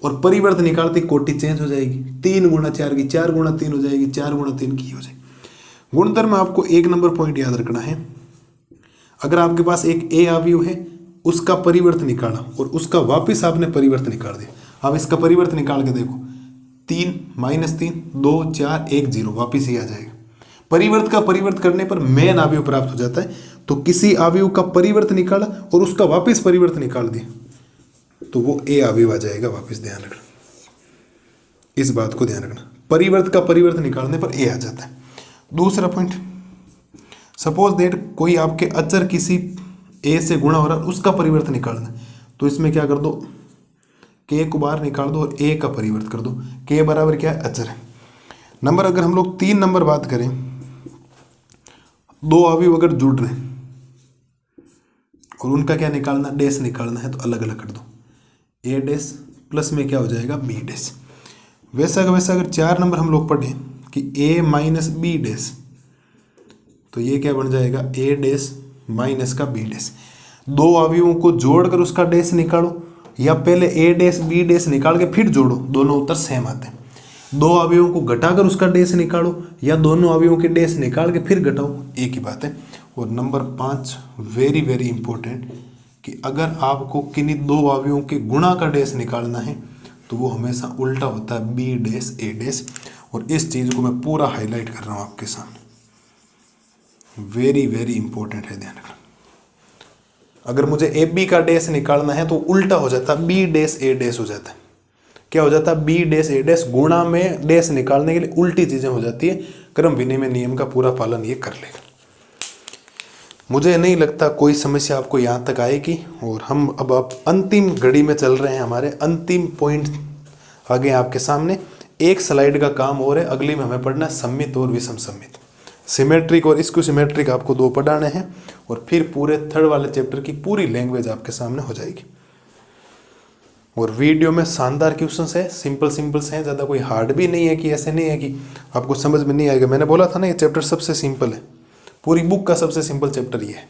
A: और परिवर्त निकालते कोटि चेंज हो जाएगी, 3 गुणा 4 की 4 गुणा 3 हो जाएगी, 4 गुणा 3 की हो जाएगी। गुणधर्म में आपको 1 नंबर पॉइंट याद रखना है, अगर आपके पास एक ए अवयव है उसका परिवर्त निकाला और उसका वापिस आपने परिवर्त निकाल दिया। अब इसका परिवर्त निकाल के देखो, 3 -3 2 4 1 0, वापिस ही आ जाएगा। परिवर्त का परिवर्त करने पर मेन अवयव प्राप्त हो जाता है। तो किसी अवयव का परिवर्त निकाला और उसका वापिस परिवर्त निकाल दिया तो वो ए अवयव आ जाएगा वापिस। ध्यान रखना, इस बात को ध्यान रखना, परिवर्त का परिवर्त निकालने पर ए आ जाता है। दूसरा पॉइंट, सपोज दैट कोई आपके अचर किसी ए से गुणा हो रहा है, उसका परिवर्त निकालना, तो इसमें क्या कर दो, के को बाहर निकाल दो और ए का परिवर्त कर दो। के बराबर क्या है, अचर है। नंबर अगर हम लोग 3 नंबर बात करें, 2 अवयव अगर जुड़ रहे हैं और उनका क्या निकालना, डैश निकालना है, तो अलग अलग कर दो। ए डैश प्लस में क्या हो जाएगा, बी डैश। वैसा का वैसा अगर 4 नंबर हम लोग पढ़ें कि ए माइनस बी डैश, तो ये क्या बन जाएगा, ए डैश माइनस का बी डैश। 2 अवयवों को जोड़कर उसका डैश निकालो, या पहले ए डैश बी डैश निकाल के फिर जोड़ो, दोनों उत्तर सेम आते हैं। 2 अवयवों को घटाकर उसका डैश निकालो, या दोनों अवयवों के डैश निकाल के फिर घटाओ, एक ही बात है। और नंबर 5 वेरी वेरी इंपॉर्टेंट, कि अगर आपको किन्हीं 2 अवयवों के गुणा का डैश निकालना है तो वो हमेशा उल्टा होता है, बी डैश ए डैश। और इस चीज़ को मैं पूरा हाईलाइट कर रहा हूँ आपके सामने, वेरी वेरी इंपॉर्टेंट है, ध्यान रखना। अगर मुझे ए बी का डैश निकालना है तो उल्टा हो जाता है, बी डैश ए डैश हो जाता है। क्या हो जाता है, बी डैश ए डैश। गुणा में डैश निकालने के लिए उल्टी चीज़ें हो जाती है। क्रम विनिमय नियम का पूरा पालन ये कर लेगा। मुझे नहीं लगता कोई समस्या आपको यहाँ तक आएगी। और हम अब अंतिम घड़ी में चल रहे हैं, हमारे अंतिम पॉइंट आ गए आपके सामने। एक स्लाइड का काम और है, अगली में हमें पढ़ना है सम्मित और विषम सम्मित। सिमेट्रिक और इसको सिमेट्रिक आपको 2 पढ़ाने हैं, और फिर पूरे 3rd वाले चैप्टर की पूरी लैंग्वेज आपके सामने हो जाएगी। और वीडियो में शानदार क्वेश्चंस है, सिंपल से हैं, ज़्यादा कोई हार्ड भी नहीं है कि ऐसे नहीं है कि आपको समझ में नहीं आएगा। मैंने बोला था ना, ये चैप्टर सबसे सिंपल है, पूरी बुक का सबसे सिंपल चैप्टर ये है।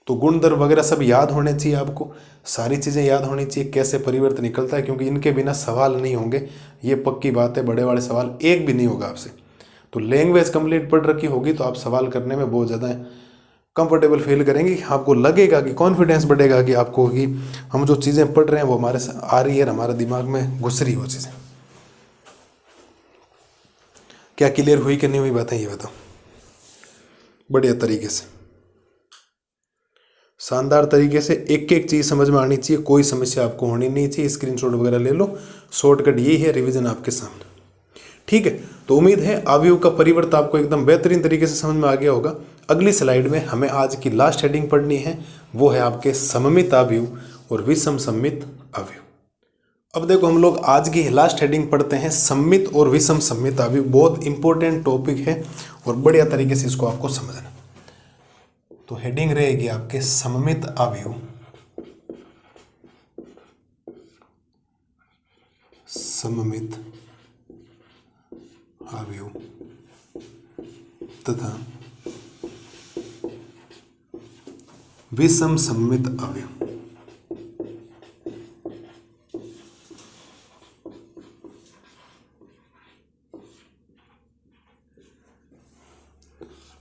A: तो गुणधर्म वगैरह सब याद होने चाहिए आपको, सारी चीज़ें याद होनी चाहिए, कैसे परिवर्तन निकलता है, क्योंकि इनके बिना सवाल नहीं होंगे, ये पक्की बात है। बड़े वाले सवाल एक भी नहीं होगा आपसे। तो लैंग्वेज कंप्लीट पढ़ रखी होगी तो आप सवाल करने में बहुत ज़्यादा कंफर्टेबल फील करेंगे। आपको लगेगा कि कॉन्फिडेंस बढ़ेगा कि आपको कि हम जो चीज़ें पढ़ रहे हैं वो हमारे आ रही है, हमारे दिमाग में घुस रही हो चीज़ें। क्या क्लियर हुई कि नहीं हुई बातें, ये बताओ बढ़िया तरीके से, शानदार तरीके से। एक एक चीज़ समझ में आनी चाहिए, कोई समस्या आपको होनी नहीं चाहिए। स्क्रीनशॉट वगैरह ले लो, शॉर्टकट यही है, रिवीजन आपके सामने, ठीक है। तो उम्मीद है अवयव का परिवर्तन आपको एकदम बेहतरीन तरीके से समझ में आ गया होगा। अगली स्लाइड में हमें आज की लास्ट हेडिंग पढ़नी है, वो है आपके सममित अवयव और विषम सम्मित अवयव। अब देखो हम लोग आज की लास्ट हेडिंग पढ़ते हैं, सममित और विषम सममित अवयव। बहुत इंपॉर्टेंट टॉपिक है और बढ़िया तरीके से इसको आपको समझना। तो हेडिंग रहेगी आपके सममित अवयव, सममित अवयव तथा विषम सममित अवयव।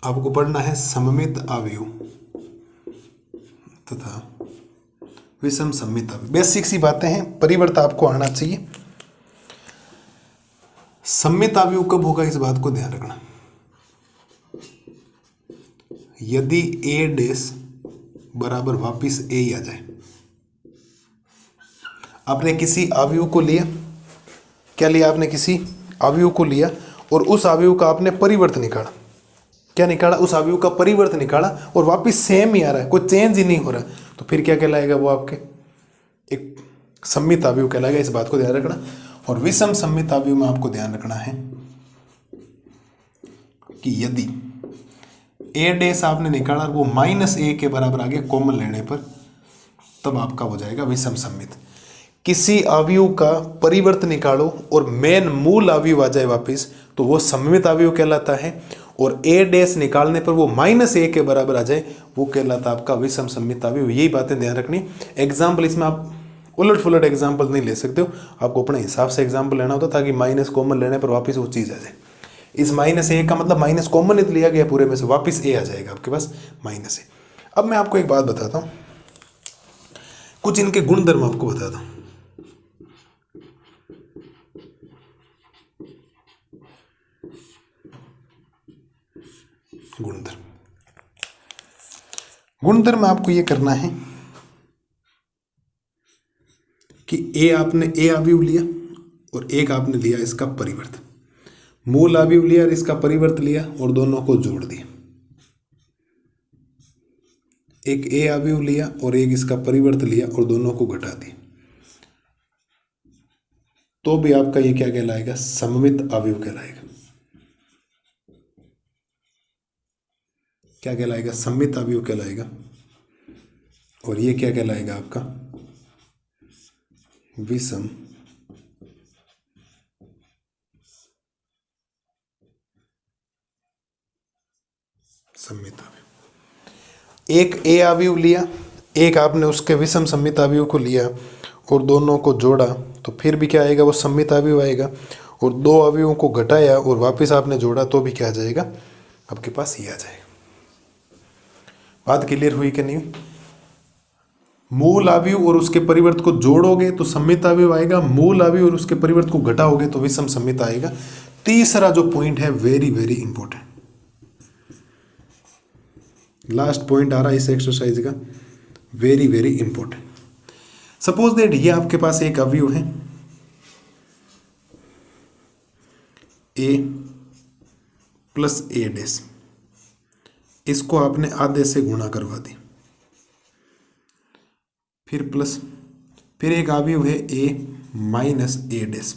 A: आपको पढ़ना है सममित अवयव तथा विषम सममित अवयव। बेसिक सी बातें हैं, परिवर्तन आपको आना चाहिए। सममित अवयव कब होगा इस बात को ध्यान रखना। यदि ए डैश बराबर वापिस ए ही आ जाए। आपने किसी अवयव को लिया, क्या लिया आपने, किसी अवयव को लिया और उस अवयव का आपने परिवर्तन निकाला। क्या निकाला, उस अवयव का परिवर्तन निकाला और वापिस सेम ही आ रहा है, कोई चेंज ही नहीं हो रहा, तो फिर क्या कहलाएगा, वो आपके एक सममित अवयव कहलाएगा। इस बात को ध्यान रखना। और विषम सममित अवयव में आपको ध्यान रखना है कि यदि ए डैश आपने निकाला वो माइनस ए के बराबर आ गया कॉमन लेने पर, तब आपका हो जाएगा विषम सममित। किसी अवयव का परिवर्तन निकालो और मेन मूल अवयव आ जाए वापिस, तो वो सममित अवयव कहलाता है। और ए डैश निकालने पर वो माइनस ए के बराबर आ जाए, वो कहलाता है आपका विषम सममित अवयव। यही बातें ध्यान रखनी। एग्जाम्पल इसमें आप उलट फुलट एग्जाम्पल नहीं ले सकते हो, आपको अपने हिसाब से एग्जाम्पल लेना होता ताकि माइनस कॉमन लेने पर वापस वो चीज़ आ जाए। इस माइनस ए का मतलब माइनस कॉमन ही लिया गया पूरे में से, वापस ए आ जाएगा आपके पास माइनस ए। अब मैं आपको एक बात बताता हूँ, कुछ इनके गुणधर्म आपको बताता हूँ। गुणधर्म आपको ये करना है कि ए आपने ए अवयव लिया और एक आपने लिया इसका परिवर्तन, मूल अवयव लिया और इसका परिवर्तन लिया और दोनों को जोड़ दिया। एक ए अवयव लिया और एक इसका परिवर्तन लिया और दोनों को घटा दिया, तो भी आपका ये क्या कहलाएगा, सममित अवयव कहलाएगा। क्या कहलाएगा, सममित अवयव कहलाएगा। और ये क्या कहलाएगा आपका, विषम सममित अवयव। एक ए अवयव लिया, एक आपने उसके विषम सममित अवयव को लिया और दोनों को जोड़ा, तो फिर भी क्या आएगा, वो सममित अवयव आएगा। और दो अवयवों को घटाया और वापस आपने जोड़ा, तो भी क्या आ जाएगा आपके पास, ये आ जाएगा। बात क्लियर हुई कि नहीं। मूल अवयव और उसके परिवर्तन को जोड़ोगे तो सममित अवयव आएगा, मूल अवयव और उसके परिवर्तन को घटाओगे तो विषम सममित आएगा। तीसरा जो पॉइंट है, very very important, last point आ रहा है इस एक्सरसाइज का, very very important. Suppose that ये आपके पास एक अवयव है ए प्लस ए डैश, इसको आपने आधे से गुणा करवा दी, फिर प्लस, फिर एक अवयव है ए माइनस ए डैश,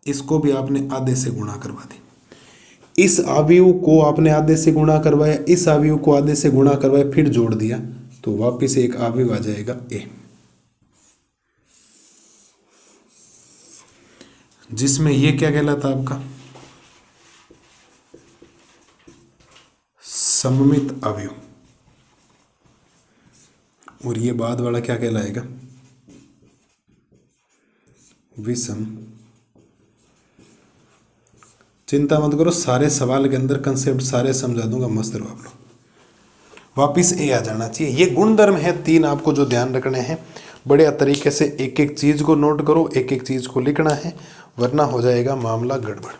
A: इसको भी आपने आधे से गुणा करवा दी। इस अवयव को आपने आधे से गुणा करवाया, इस अवयव को आधे से गुणा करवाया, फिर जोड़ दिया, तो वापिस एक अवयव आ जाएगा ए, जिसमें ये क्या कहलाता है आपका, सममित अवयव। और ये बाद वाला क्या कहलाएगा, विषम। चिंता मत करो, सारे सवाल के अंदर कंसेप्ट सारे समझा दूंगा, मस्त रहो आप लोग। वापिस ए आ जाना चाहिए। ये गुणधर्म है तीन, आपको जो ध्यान रखने हैं। बढ़िया तरीके से एक एक चीज को नोट करो, एक एक चीज को लिखना है, वरना हो जाएगा मामला गड़बड़।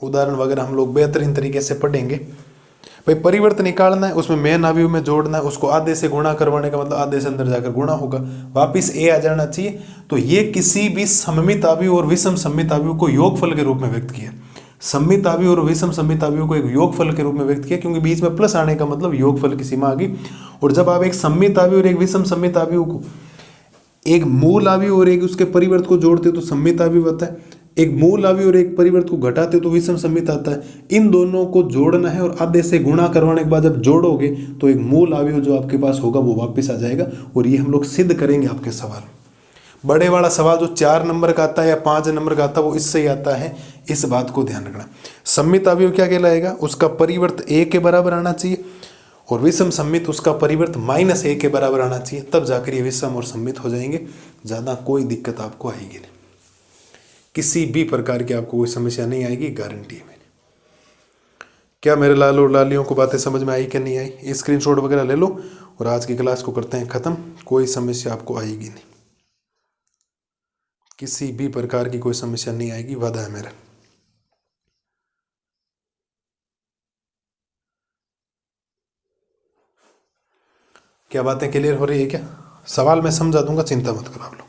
A: उदाहरण वगैरह हम लोग बेहतरीन तरीके से पढ़ेंगे। भाई परिवर्तन निकालना है, उसमें मेन अवयव में जोड़ना है, उसको आधे से गुणा करवाने का मतलब आधे से अंदर जाकर गुणा होगा, वापिस ए आ जाना चाहिए। तो ये किसी भी सममित अवयव और विषम सममित अवयव को योगफल के रूप में व्यक्त किया। सममित अवयव और विषम सममित अवयव को एक योगफल के रूप में व्यक्त किया, क्योंकि बीच में प्लस आने का मतलब योगफल की सीमा आ गई। और जब आप एक सममित अवयव और एक विषम सममित अवयव को एक मूल अवयव और एक उसके परिवर्त को जोड़ते तो सम्मित अवयव आता है, एक मूल अवयव और एक परिवर्त को घटाते तो विषम सम्मित आता है। इन दोनों को जोड़ना है और आधे से गुणा करवाने के बाद जब जोड़ोगे तो एक मूल अवयव जो आपके पास होगा वो वापस आ जाएगा, और ये हम लोग सिद्ध करेंगे आपके सवाल। बड़े वाला सवाल जो 4 नंबर का आता है या 5 नंबर का आता है वो इससे ही आता है, इस बात को ध्यान रखना। सम्मित अवयव क्या कहलाएगा, उसका परिवर्त a के बराबर आना चाहिए, और विषम सम्मित उसका परिवर्त -a के बराबर आना चाहिए, तब जाकर ये विषम और सम्मित हो जाएंगे। ज़्यादा कोई दिक्कत आपको आएगी नहीं, किसी भी प्रकार की आपको कोई समस्या नहीं आएगी, गारंटी है मेरी। क्या मेरे लाल और लालियों को बातें समझ में आई कि नहीं आई? स्क्रीनशॉट वगैरह ले लो और आज की क्लास को करते हैं ख़त्म। कोई समस्या आपको आएगी नहीं, किसी भी प्रकार की कोई समस्या नहीं आएगी, वादा है मेरा। क्या बातें क्लियर हो रही है क्या? सवाल मैं समझा दूंगा, चिंता मत करो आप लोग,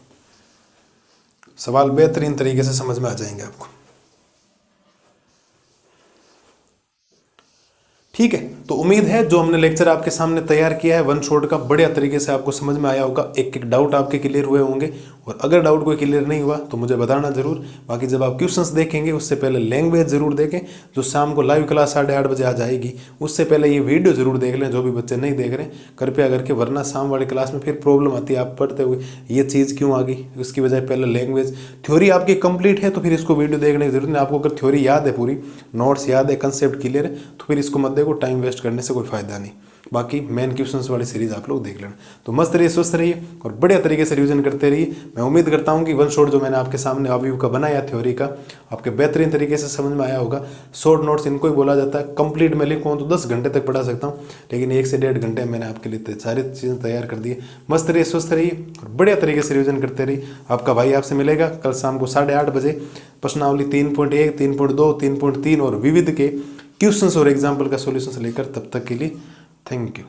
A: सवाल बेहतरीन तरीके से समझ में आ जाएंगे आपको। ठीक है, तो उम्मीद है जो हमने लेक्चर आपके सामने तैयार किया है वन शॉट का, बढ़िया तरीके से आपको समझ में आया होगा। एक एक डाउट आपके क्लियर हुए होंगे, और अगर डाउट कोई क्लियर नहीं हुआ तो मुझे बताना जरूर। बाकी जब आप क्वेश्चंस देखेंगे उससे पहले लैंग्वेज जरूर देखें, जो शाम को लाइव क्लास 8:30 बजे आ जाएगी, उससे पहले ये वीडियो जरूर देख लें, जो भी बच्चे नहीं देख रहे कृपया करके, वरना शाम वाली क्लास में फिर प्रॉब्लम आती है। आप पढ़ते हुए ये चीज़ क्यों आ गई, उसकी वजह पहले लैंग्वेज। थ्योरी आपकी कंप्लीट है तो फिर इसको वीडियो देखने की जरूरत नहीं। आपको अगर थ्योरी याद है, पूरी नोट्स याद है, कंसेप्ट क्लियर है, तो फिर इसको मत देखो, टाइम वेस्ट करने से कोई फायदा नहीं। बाकी मेन क्वेश्चंस वाली सीरीज आप लोग देख लेना। तो मस्त रहिए, स्वस्थ रहिए और बढ़िया तरीके से रिवीजन करते रहिए। मैं उम्मीद करता हूं कि वन शॉट जो मैंने आपके सामने अवयव का बनाया थ्योरी का, आपके बेहतरीन तरीके से समझ में आया होगा। शॉर्ट नोट्स इनको ही बोला जाता है। कंप्लीट मैं लिखूँ तो 10 घंटे तक पढ़ा सकता हूँ, लेकिन 1 से 1.5 घंटे मैंने आपके लिए सारी चीज़ें तैयार कर दी है। मस्त रहिए, स्वस्थ रहिए और बढ़िया तरीके से रिवीजन करते रहिए। आपका भाई आपसे मिलेगा कल शाम को 8:30 बजे प्रश्नावली 3.1, 3.2, 3.3 और विविध के क्वेश्चंस और एग्जाम्पल का सॉल्यूशन लेकर। तब तक के लिए थैंक यू।